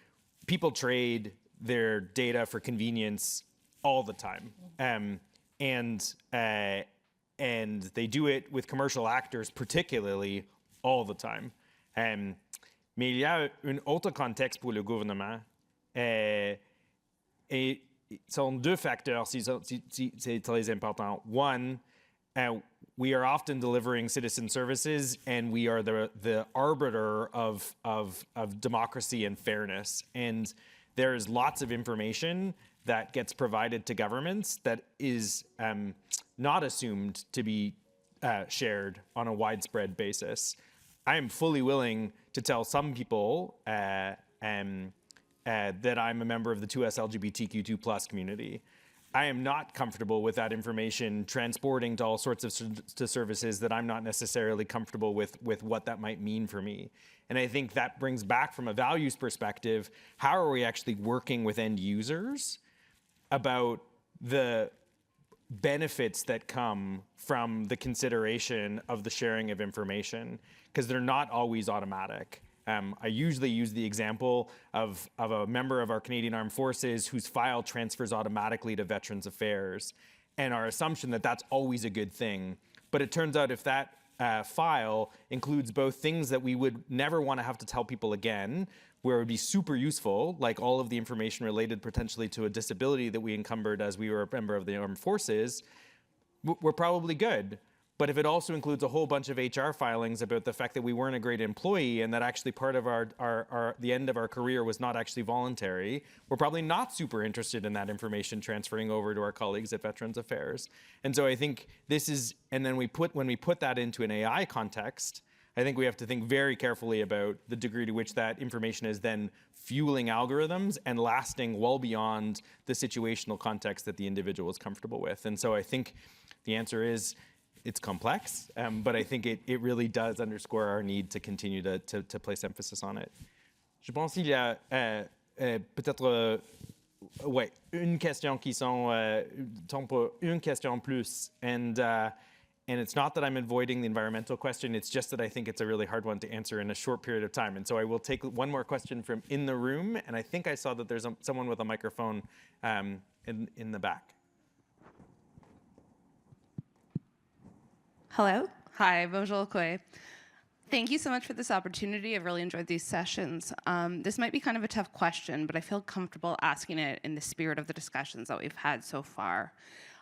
people trade their data for convenience all the time. And they do it with commercial actors, particularly, all the time. Mais il y a un autre contexte pour le gouvernement. Et sont deux facteurs, c'est très important. One, we are often delivering citizen services, and we are the arbiter of democracy and fairness. And there's lots of information that gets provided to governments that is not assumed to be shared on a widespread basis. I am fully willing to tell some people that I'm a member of the 2S LGBTQ2+ community. I am not comfortable with that information transporting to all sorts of services that I'm not necessarily comfortable with what that might mean for me. And I think that brings back, from a values perspective, how are we actually working with end users about the benefits that come from the consideration of the sharing of information, because they're not always automatic. I usually use the example of a member of our Canadian Armed Forces whose file transfers automatically to Veterans Affairs, and our assumption that that's always a good thing. But it turns out if that file includes both things that we would never want to have to tell people again, where it would be super useful, like all of the information related potentially to a disability that we encumbered as we were a member of the armed forces, we're probably good. But if it also includes a whole bunch of HR filings about the fact that we weren't a great employee and that actually part of the end of our career was not actually voluntary, we're probably not super interested in that information transferring over to our colleagues at Veterans Affairs. And so I think this is, and then when we put that into an AI context, I think we have to think very carefully about the degree to which that information is then fueling algorithms and lasting well beyond the situational context that the individual is comfortable with. And so I think the answer is it's complex, but I think it really does underscore our need to continue to place emphasis on it. Je pense qu'il y a peut-être une question qui temps pour une question plus. And it's not that I'm avoiding the environmental question, it's just that I think it's a really hard one to answer in a short period of time. And so I will take one more question from in the room, and I think I saw that there's someone with a microphone in the back. Hello. Hi, bonjour. Thank you so much for this opportunity. I've really enjoyed these sessions. This might be kind of a tough question, but I feel comfortable asking it in the spirit of the discussions that we've had so far.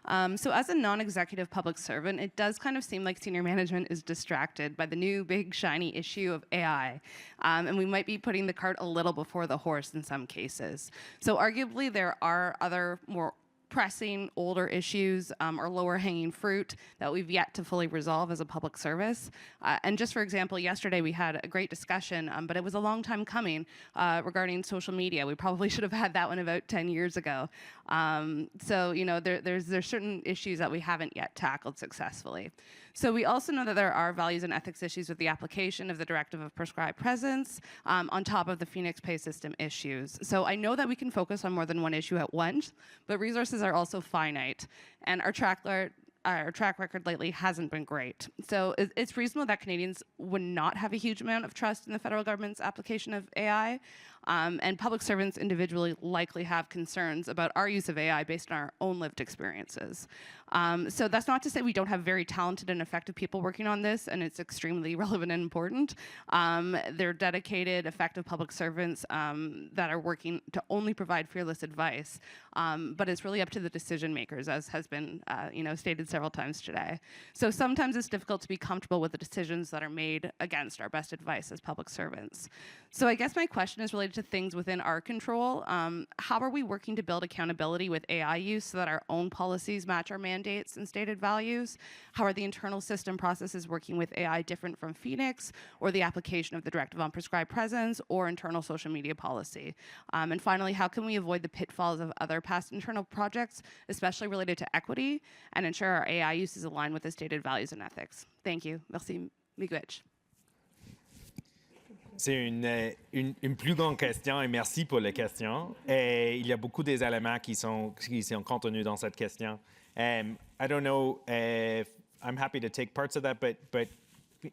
So as a non-executive public servant, it does kind of seem like senior management is distracted by the new big shiny issue of AI. And we might be putting the cart a little before the horse in some cases. So arguably there are other more pressing older issues or lower hanging fruit that we've yet to fully resolve as a public service. And just for example, yesterday we had a great discussion, but it was a long time coming regarding social media. We probably should have had that one about 10 years ago. So, you know, there's certain issues that we haven't yet tackled successfully. So we also know that there are values and ethics issues with the application of the Directive of Prescribed Presence on top of the Phoenix pay system issues. So I know that we can focus on more than one issue at once, but resources are also finite, and our track record lately hasn't been great. So it's reasonable that Canadians would not have a huge amount of trust in the federal government's application of AI. And public servants individually likely have concerns about our use of AI based on our own lived experiences. So that's not to say we don't have very talented and effective people working on this, and it's extremely relevant and important. They're dedicated, effective public servants that are working to only provide fearless advice. But it's really up to the decision makers, as has been stated several times today. So sometimes it's difficult to be comfortable with the decisions that are made against our best advice as public servants. So I guess my question is related to things within our control. How are we working to build accountability with AI use so that our own policies match our mandates and stated values? How are the internal system processes working with AI different from Phoenix or the application of the Directive on Prescribed Presence or internal social media policy? And finally, how can we avoid the pitfalls of other past internal projects, especially related to equity, and ensure our AI use is aligned with the stated values and ethics? Thank you. Merci, miigwech. C'est une plus grande question et merci pour la question. Il y a beaucoup des éléments qui sont contenus dans cette question. I don't know if I'm happy to take parts of that, but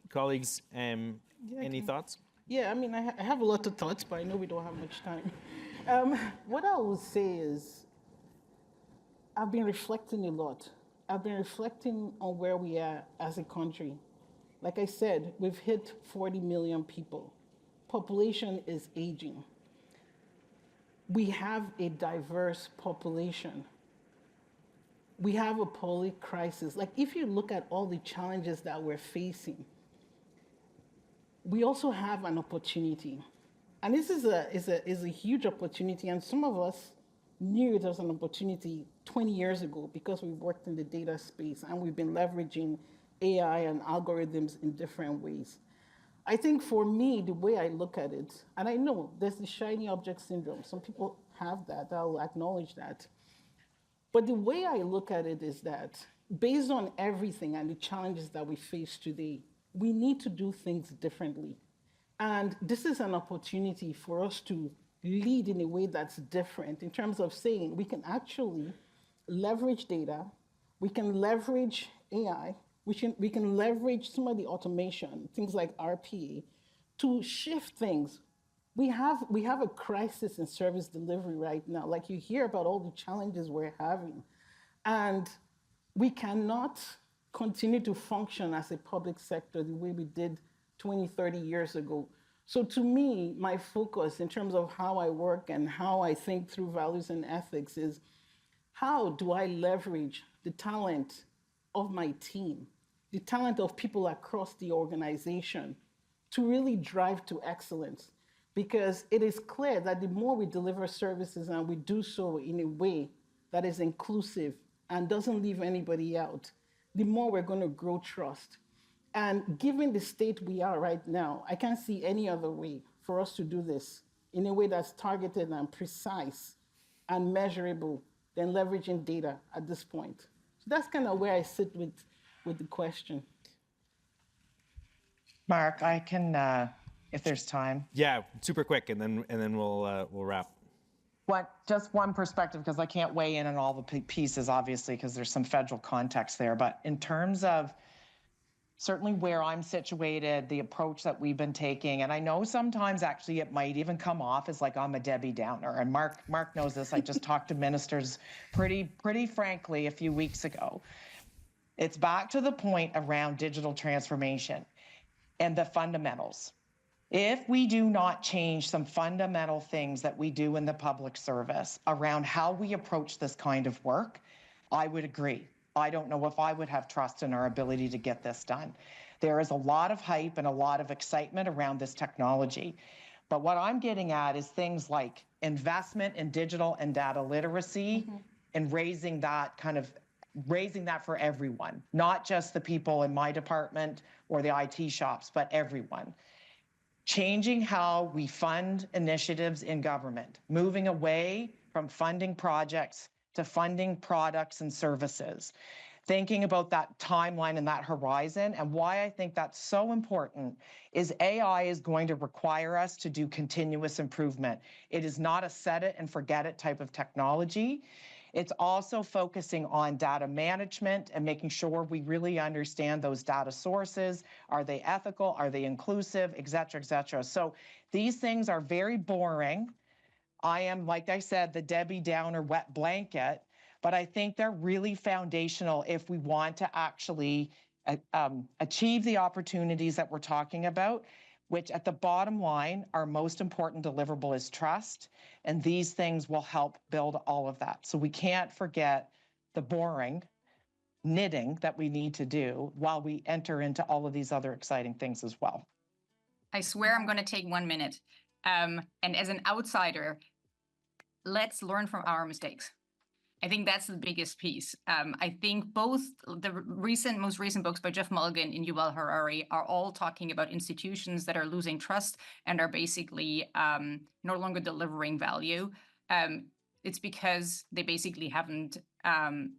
colleagues, any thoughts? Yeah, I mean, I have a lot of thoughts, but I know we don't have much time. What I will say is I've been reflecting a lot. I've been reflecting on where we are as a country. Like I said, we've hit 40 million people. Population is aging. We have a diverse population. We have a public crisis. Like, if you look at all the challenges that we're facing, we also have an opportunity. And this is a huge opportunity, and some of us knew it was an opportunity 20 years ago because we worked in the data space and we've been leveraging AI and algorithms in different ways. I think for me, the way I look at it, and I know there's the shiny object syndrome. Some people have that, I'll acknowledge that. But the way I look at it is that based on everything and the challenges that we face today, we need to do things differently. And this is an opportunity for us to lead in a way that's different in terms of saying we can actually leverage data, we can leverage AI, we can leverage some of the automation, things like RPA, to shift things. We have a crisis in service delivery right now. Like, you hear about all the challenges we're having. And we cannot continue to function as a public sector the way we did 20, 30 years ago. So to me, my focus in terms of how I work and how I think through values and ethics is, how do I leverage the talent of my team, the talent of people across the organization, to really drive to excellence? Because it is clear that the more we deliver services and we do so in a way that is inclusive and doesn't leave anybody out, the more we're going to grow trust. And given the state we are right now, I can't see any other way for us to do this in a way that's targeted and precise and measurable than leveraging data at this point. So that's kind of where I sit with the question. Mark, I can, if there's time. Yeah, super quick, and then we'll wrap. Just one perspective, because I can't weigh in on all the pieces, obviously, because there's some federal context there. But in terms of certainly where I'm situated, the approach that we've been taking, and I know sometimes actually it might even come off as like I'm a Debbie Downer. And Mark knows this. I just talked to ministers pretty frankly a few weeks ago. It's back to the point around digital transformation and the fundamentals. If we do not change some fundamental things that we do in the public service around how we approach this kind of work, I would agree. I don't know if I would have trust in our ability to get this done. There is a lot of hype and a lot of excitement around this technology. But what I'm getting at is things like investment in digital and data literacy and raising that for everyone, not just the people in my department or the IT shops, but everyone. Changing how we fund initiatives in government, moving away from funding projects to funding products and services, thinking about that timeline and that horizon. And why I think that's so important is AI is going to require us to do continuous improvement. It is not a set it and forget it type of technology. It's also focusing on data management and making sure we really understand those data sources. Are they ethical? Are they inclusive? Et cetera, et cetera. So these things are very boring. I am, like I said, the Debbie Downer wet blanket, but I think they're really foundational if we want to actually achieve the opportunities that we're talking about, which at the bottom line, our most important deliverable is trust. And these things will help build all of that. So we can't forget the boring knitting that we need to do while we enter into all of these other exciting things as well. I swear I'm going to take 1 minute. And as an outsider, let's learn from our mistakes. I think that's the biggest piece. I think both the most recent books by Jeff Mulligan and Yuval Harari are all talking about institutions that are losing trust and are basically no longer delivering value. It's because they basically haven't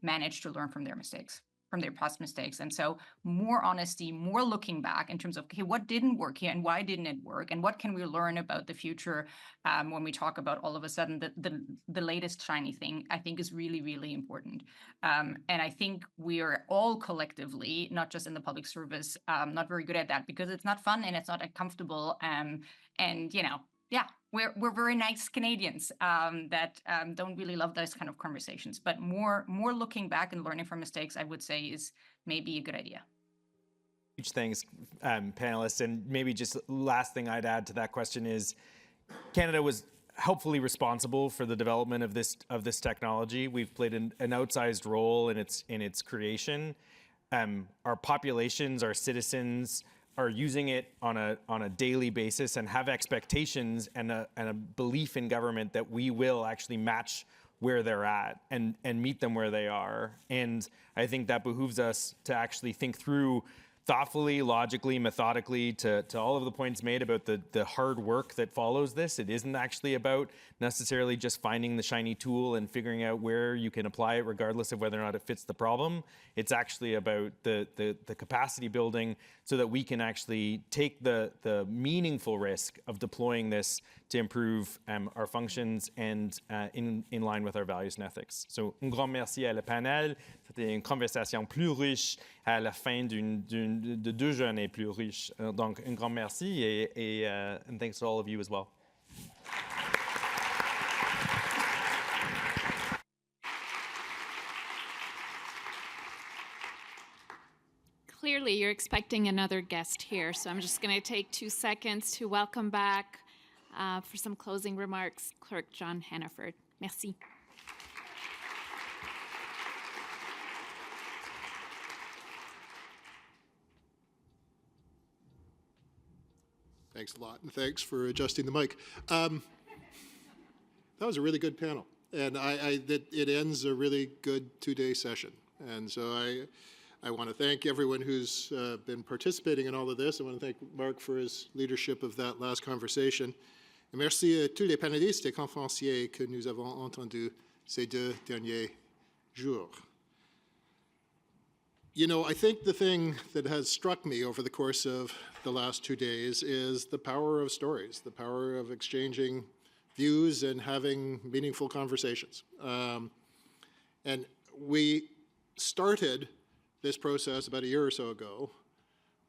managed to learn from their mistakes, from their past mistakes. And so more honesty, more looking back in terms of, okay, what didn't work here and why didn't it work? And what can we learn about the future when we talk about all of a sudden the latest shiny thing, I think is really, really important. And I think we are all collectively, not just in the public service, not very good at that because it's not fun and it's not comfortable. And, you know, yeah, we're very nice Canadians that don't really love those kind of conversations. But more looking back and learning from mistakes, I would say, is maybe a good idea. Huge thanks, panelists. And maybe just last thing I'd add to that question is Canada was helpfully responsible for the development of this technology. We've played an outsized role in its creation. Our populations, our citizens, are using it on a daily basis and have expectations and a belief in government that we will actually match where they're at and meet them where they are. And I think that behooves us to actually think through thoughtfully, logically, methodically to all of the points made about the hard work that follows this. It isn't actually about necessarily just finding the shiny tool and figuring out where you can apply it regardless of whether or not it fits the problem. It's actually about the capacity building so that we can actually take the meaningful risk of deploying this to improve our functions and in line with our values and ethics. So, un grand merci à le panel. C'était une conversation plus riche à la fin de 2 journées plus riches. Donc, un grand merci and thanks to all of you as well. Clearly, you're expecting another guest here, so I'm just going to take 2 seconds to welcome back for some closing remarks, Clerk John Hannaford. Merci. Thanks a lot, and thanks for adjusting the mic. That was a really good panel, and it ends a really good 2-day session. And so I want to thank everyone who's been participating in all of this. I want to thank Mark for his leadership of that last conversation. Et merci à tous les panélistes et conférenciers que nous avons entendus ces 2 derniers jours. You know, I think the thing that has struck me over the course of the last 2 days is the power of stories, the power of exchanging views and having meaningful conversations. And we started this process about a year or so ago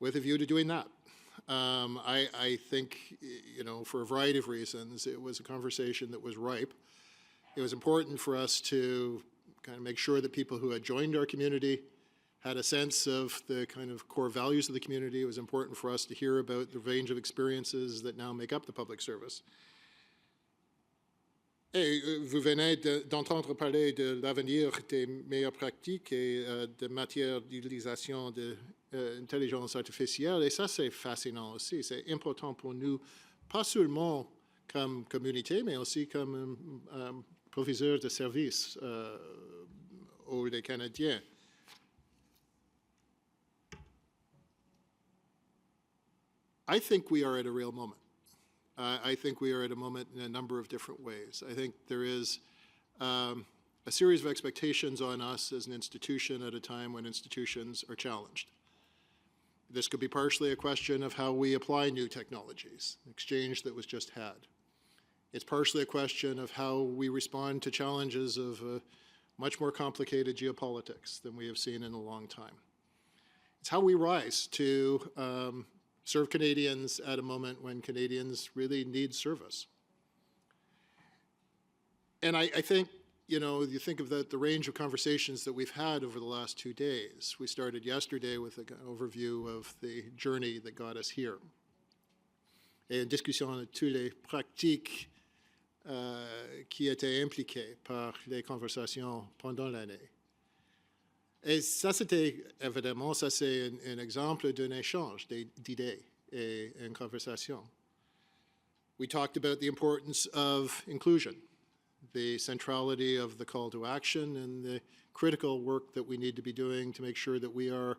with a view to doing that. I think, you know, for a variety of reasons, it was a conversation that was ripe. It was important for us to kind of make sure that people who had joined our community had a sense of the kind of core values of the community. It was important for us to hear about the range of experiences that now make up the public service. Et vous venez d'entendre parler de l'avenir des meilleures pratiques et de matière d'utilisation de l'intelligence artificielle. Et ça, c'est fascinant aussi. C'est important pour nous, pas seulement comme communauté, mais aussi comme proviseur de services aux Canadiens. I think we are at a real moment. I think we are at a moment in a number of different ways. I think there is a series of expectations on us as an institution at a time when institutions are challenged. This could be partially a question of how we apply new technologies, an exchange that was just had. It's partially a question of how we respond to challenges of much more complicated geopolitics than we have seen in a long time. It's how we rise to serve Canadians at a moment when Canadians really need service. And I think, you know, you think of the range of conversations that we've had over the last 2 days. We started yesterday with an overview of the journey that got us here. Et une discussion de toutes les pratiques qui étaient impliquées par les conversations pendant l'année. Et ça, c'était, évidemment, ça c'est un exemple d'un échange d'idées et une conversation. We talked about the importance of inclusion, the centrality of the call to action, and the critical work that we need to be doing to make sure that we are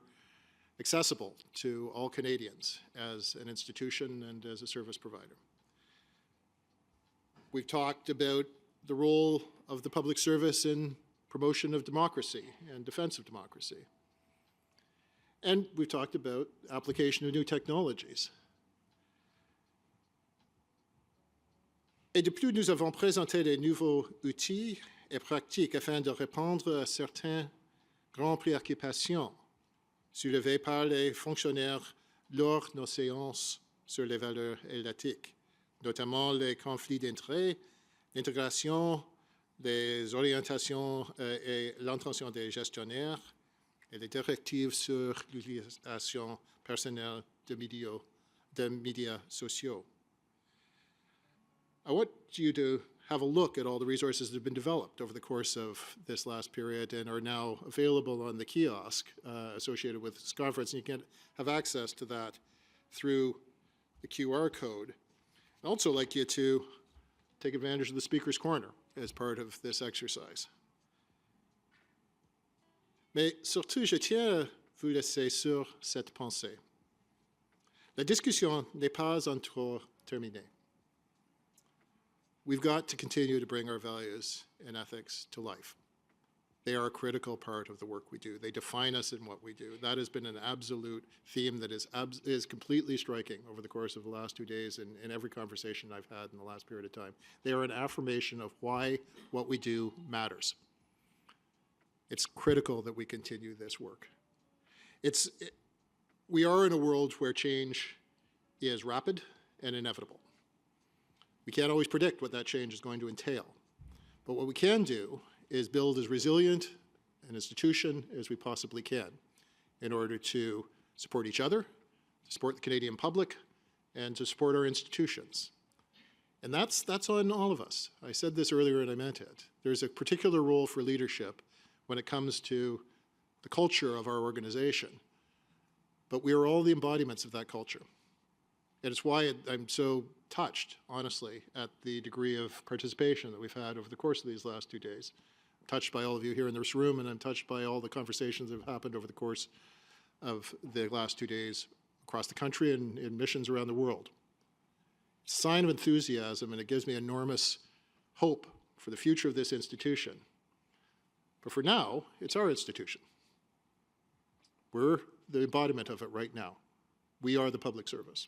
accessible to all Canadians as an institution and as a service provider. We've talked about the role of the public service in promotion of democracy and defense of democracy. And we've talked about application of new technologies. Et de plus, nous avons présenté des nouveaux outils et pratiques afin de répondre à certaines grandes préoccupations soulevées par les fonctionnaires lors de nos séances sur les valeurs et l'éthique, notamment les conflits d'intérêts, l'intégration des orientations et l'intention des gestionnaires et les directives sur l'utilisation personnelle de médias sociaux. I want you to have a look at all the resources that have been developed over the course of this last period and are now available on the kiosk associated with this conference. And you can have access to that through the QR code. I'd also like you to take advantage of the Speaker's Corner as part of this exercise. Mais surtout, je tiens à vous laisser sur cette pensée. La discussion n'est pas encore terminée. We've got to continue to bring our values and ethics to life. They are a critical part of the work we do. They define us in what we do. That has been an absolute theme that is completely striking over the course of the last 2 days in every conversation I've had in the last period of time. They are an affirmation of why what we do matters. It's critical that we continue this work. We are in a world where change is rapid and inevitable. We can't always predict what that change is going to entail. But what we can do is build as resilient an institution as we possibly can in order to support each other, to support the Canadian public, and to support our institutions. And that's on all of us. I said this earlier and I meant it. There's a particular role for leadership when it comes to the culture of our organization. But we are all the embodiments of that culture. And it's why I'm so touched, honestly, at the degree of participation that we've had over the course of these last 2 days. I'm touched by all of you here in this room, and I'm touched by all the conversations that have happened over the course of the last 2 days across the country and in missions around the world. It's a sign of enthusiasm, and it gives me enormous hope for the future of this institution. But for now, it's our institution. We're the embodiment of it right now. We are the public service.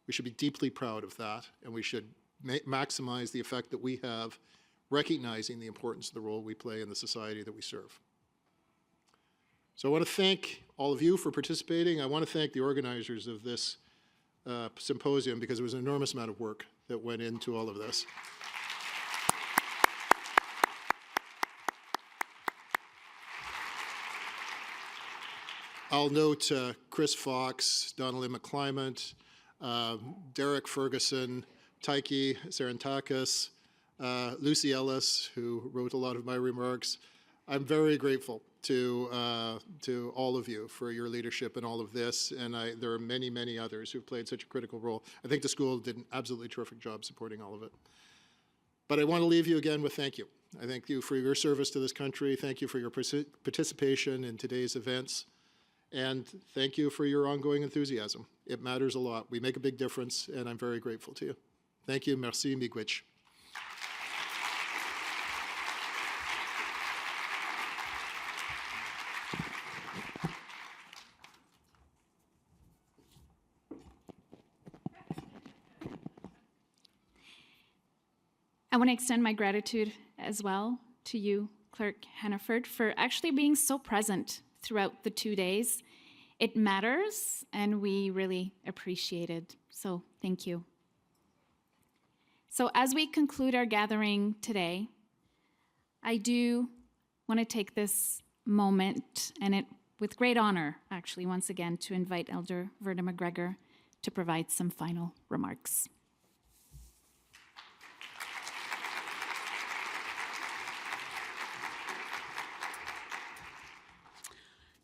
We should be deeply proud of that, and we should maximize the effect that we have, recognizing the importance of the role we play in the society that we serve. So I want to thank all of you for participating. I want to thank the organizers of this symposium, because there was an enormous amount of work that went into all of this. I'll note Chris Fox, Donnelly McClymont, Derek Ferguson, Taiki Sarantakis, Lucy Ellis, who wrote a lot of my remarks. I'm very grateful to all of you for your leadership in all of this, and there are many, many others who've played such a critical role. I think the school did an absolutely terrific job supporting all of it. But I want to leave you again with thank you. I thank you for your service to this country. Thank you for your participation in today's events. And thank you for your ongoing enthusiasm. It matters a lot. We make a big difference, and I'm very grateful to you. Thank you. Merci, miigwech. I want to extend my gratitude as well to you, Clerk Hannaford, for actually being so present throughout the 2 days. It matters, and we really appreciate it. So thank you. So as we conclude our gathering today, I do want to take this moment, and it with great honor, actually, once again, to invite Elder Verda McGregor to provide some final remarks.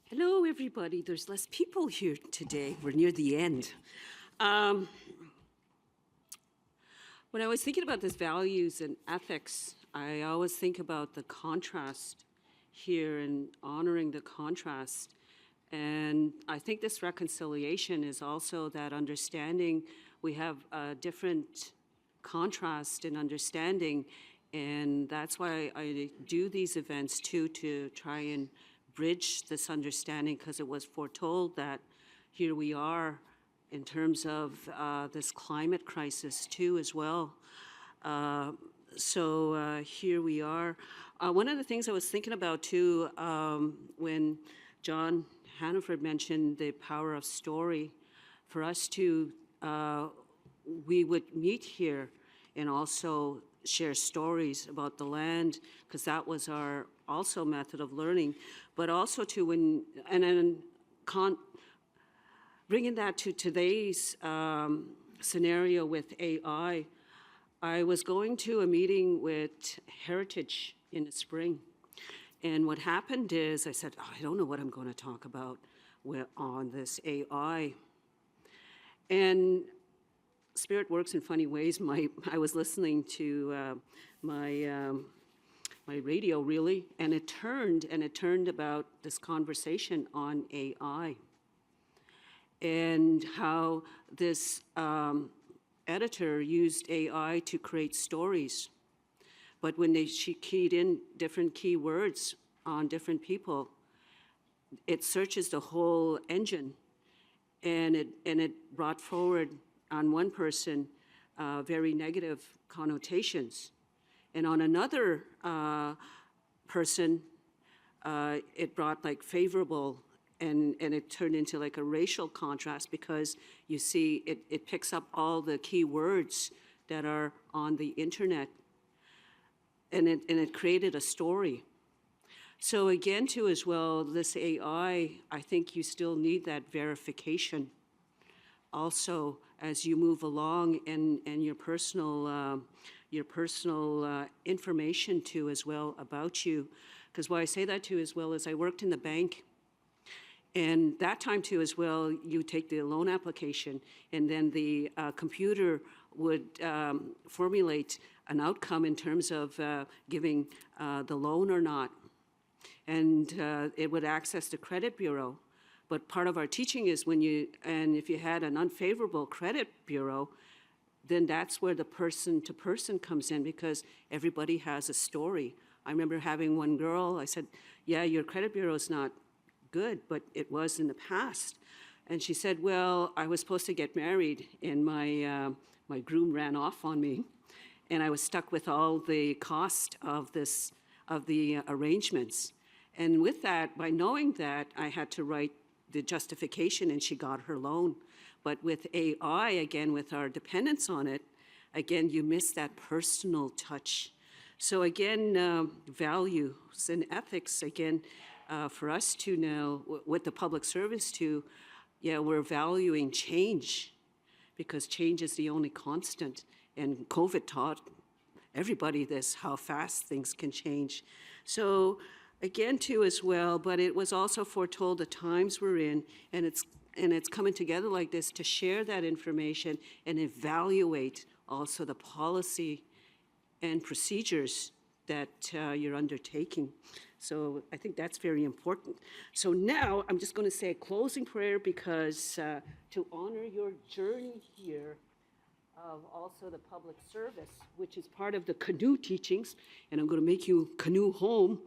Hello, everybody. There's less people here today. We're near the end. When I was thinking about this values and ethics, I always think about the contrast here and honoring the contrast. And I think this reconciliation is also that understanding we have a different contrast in understanding. And that's why I do these events too, to try and bridge this understanding, because it was foretold that here we are in terms of this climate crisis too as well. So here we are. One of the things I was thinking about too, when John Hannaford mentioned the power of story, for us to, we would meet here and also share stories about the land, because that was our also method of learning, but also to when, and then bringing that to today's scenario with AI, I was going to a meeting with Heritage in the spring. And what happened is I said, I don't know what I'm going to talk about on this AI. And Spirit works in funny ways. I was listening to my radio, really, and it turned about this conversation on AI and how this editor used AI to create stories. But when she keyed in different keywords on different people, it searches the whole engine, and it brought forward on one person very negative connotations, and on another person it brought like favorable, and it turned into like a racial contrast, because you see it picks up all the keywords that are on the internet. And it created a story. So again, too, as well, this AI, I think you still need that verification. Also, as you move along, and your personal information too, as well, about you. Because why I say that too, as well, is I worked in the bank. And that time too, as well, you take the loan application, and then the computer would formulate an outcome in terms of giving the loan or not. And it would access the credit bureau. But part of our teaching is if you had an unfavorable credit bureau, then that's where the person to person comes in, because everybody has a story. I remember having one girl, I said, yeah, your credit bureau is not good, but it was in the past. And she said, well, I was supposed to get married, and my groom ran off on me, and I was stuck with all the cost of the arrangements. And with that, by knowing that, I had to write the justification, and she got her loan. But with AI, again, with our dependence on it, again, you miss that personal touch. So again, values and ethics, again, for us to now, with the public service too, yeah, we're valuing change, because change is the only constant. And COVID taught everybody this, how fast things can change. So again, too, as well, but it was also foretold the times we're in, and it's coming together like this to share that information and evaluate also the policy and procedures that you're undertaking. So I think that's very important. So now I'm just going to say a closing prayer, because to honor your journey here of also the public service, which is part of the canoe teachings, and I'm going to make you canoe home.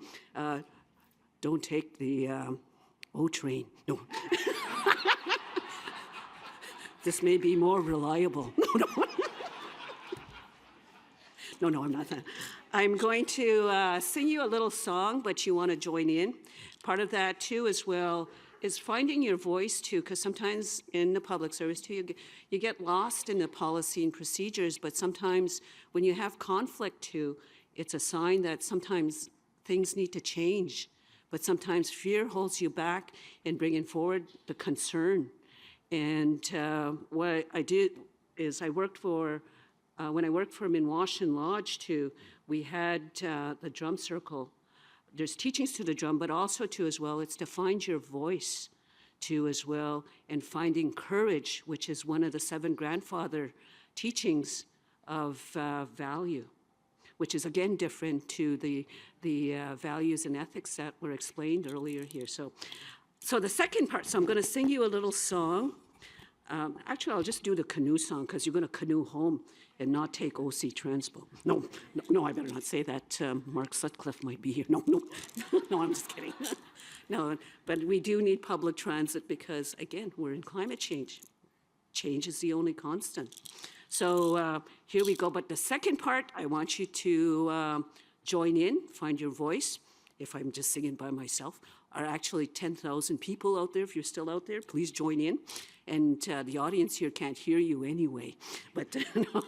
Don't take the O train. No. This may be more reliable. No, I'm not that. I'm going to sing you a little song, but you want to join in. Part of that, too, as well, is finding your voice, too, because sometimes in the public service, too, you get lost in the policy and procedures, but sometimes when you have conflict, too, it's a sign that sometimes things need to change, but sometimes fear holds you back in bringing forward the concern. And what I did is I worked for, when I worked for Minwashin Lodge, too, we had the drum circle. There's teachings to the drum, but also, too, as well, it's to find your voice, too, as well, and finding courage, which is one of the 7 grandfather teachings of value, which is, again, different to the values and ethics that were explained earlier here. So the second part, so I'm going to sing you a little song. Actually, I'll just do the canoe song, because you're going to canoe home and not take OC Transpo. No, I better not say that. Mark Sutcliffe might be here. No, I'm just kidding. No, but we do need public transit because, again, we're in climate change. Change is the only constant. So here we go. But the second part, I want you to join in, find your voice. If I'm just singing by myself, are actually 10,000 people out there. If you're still out there, please join in. And the audience here can't hear you anyway. But no,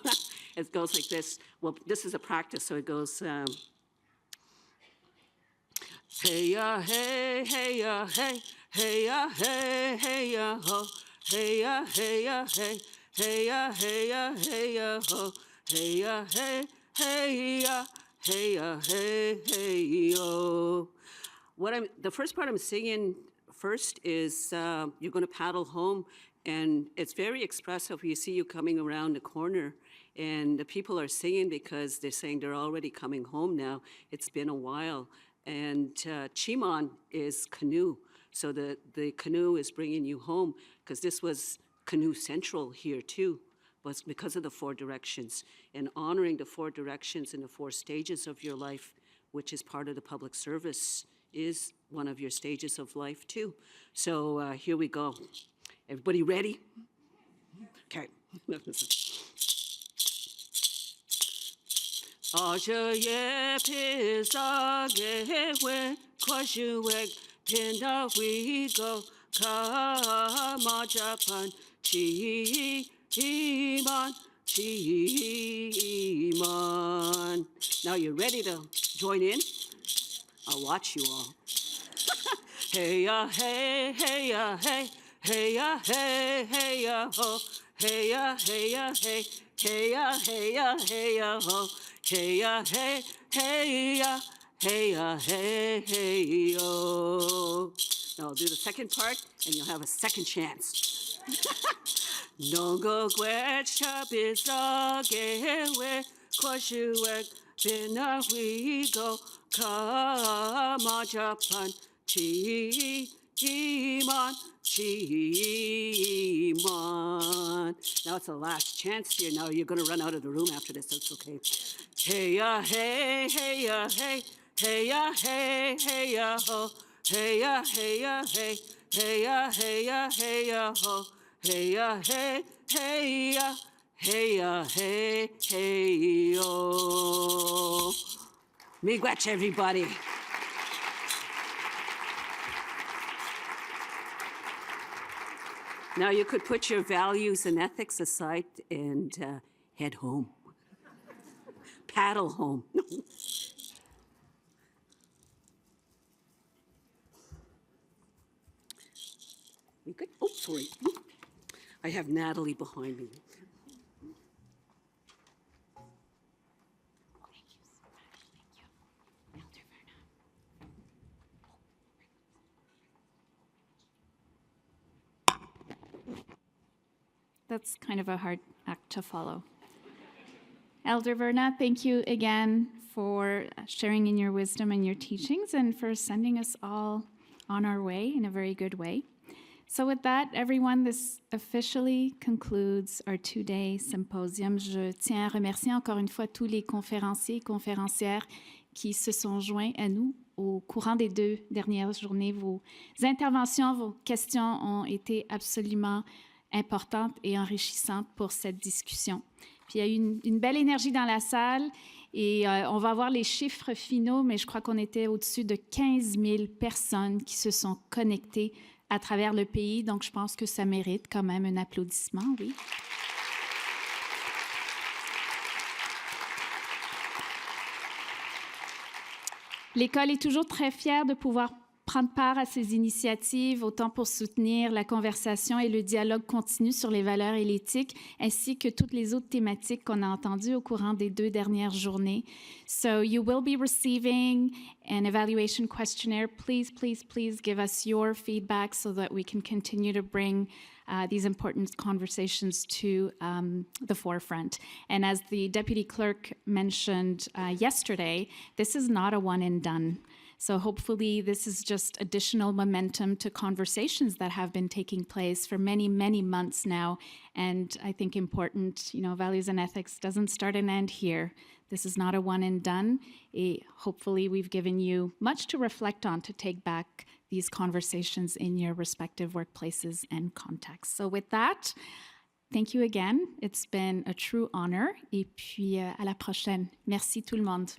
it goes like this. Well, this is a practice, so it goes, hey ya, hey, hey ya, hey, hey ya, hey, hey ya, ho, hey ya, hey ya, hey, hey ya, hey ya, hey ya, ho, hey ya, hey, hey ya, hey ya, hey, hey yo. The first part I'm singing first is you're going to paddle home, and it's very expressive. You see you coming around the corner, and the people are singing because they're saying they're already coming home now. It's been a while. And Chimon is canoe, so the canoe is bringing you home, because this was Canoe Central here too, was because of the 4 directions, and honoring the 4 directions and the 4 stages of your life, which is part of the public service, is one of your stages of life too. So here we go. Everybody ready? Okay. Aja ye pisage we kwashuek pinda we go kama Japan Chiman. Now you're ready to join in? I'll watch you all. Hey ya, hey, hey ya, hey, hey ya, hey, hey ya, ho, hey ya, hey ya, hey, hey ya, hey ya, hey ya, ho, hey ya, hey, hey ya, hey ya, hey, hey yo. Now I'll do the second part, and you'll have a second chance. Nongo gwetcha bizagewe kwashuek bina we go kama Japan Chiman. Now it's the last chance here. Now you're going to run out of the room after this. That's okay. Hey ya, hey, hey ya, hey, hey ya, hey, hey ya, ho, hey ya, hey ya, hey, hey ya, hey ya, hey ya, ho, hey ya, hey, hey ya, hey ya, hey, hey yo. Miigwech, everybody. Now you could put your values and ethics aside and head home. Paddle home. We good? Oh, sorry. I have Natalie behind me. That's kind of a hard act to follow. Elder Verna, thank you again for sharing in your wisdom and your teachings, and for sending us all on our way in a very good way. So with that, everyone, this officially concludes our 2-day symposium. Je tiens à remercier encore une fois tous les conférenciers et conférencières qui se sont joints à nous au courant des 2 dernières journées. Vos interventions, vos questions ont été absolument importante et enrichissante pour cette discussion. Puis il y a eu une belle énergie dans la salle, Et on va avoir les chiffres finaux, mais je crois qu'on était au-dessus de 15 000 personnes qui se sont connectées à travers le pays. Donc, je pense que ça mérite quand même un applaudissement, oui. L'école est toujours très fière de pouvoir prendre part à ces initiatives, autant pour soutenir la conversation et le dialogue continu sur les valeurs et l'éthique, ainsi que toutes les autres thématiques qu'on a entendues au courant des 2 dernières journées. So you will be receiving an evaluation questionnaire. Please, please, please give us your feedback so that we can continue to bring these important conversations to the forefront. And as the Deputy Clerk mentioned yesterday, this is not a one and done. So hopefully this is just additional momentum to conversations that have been taking place for many, many months now. And I think important, values and ethics doesn't start and end here. This is not a one and done. Hopefully we've given you much to reflect on to take back these conversations in your respective workplaces and contexts. So with that, thank you again. It's been a true honor. Et puis à la prochaine. Merci tout le monde.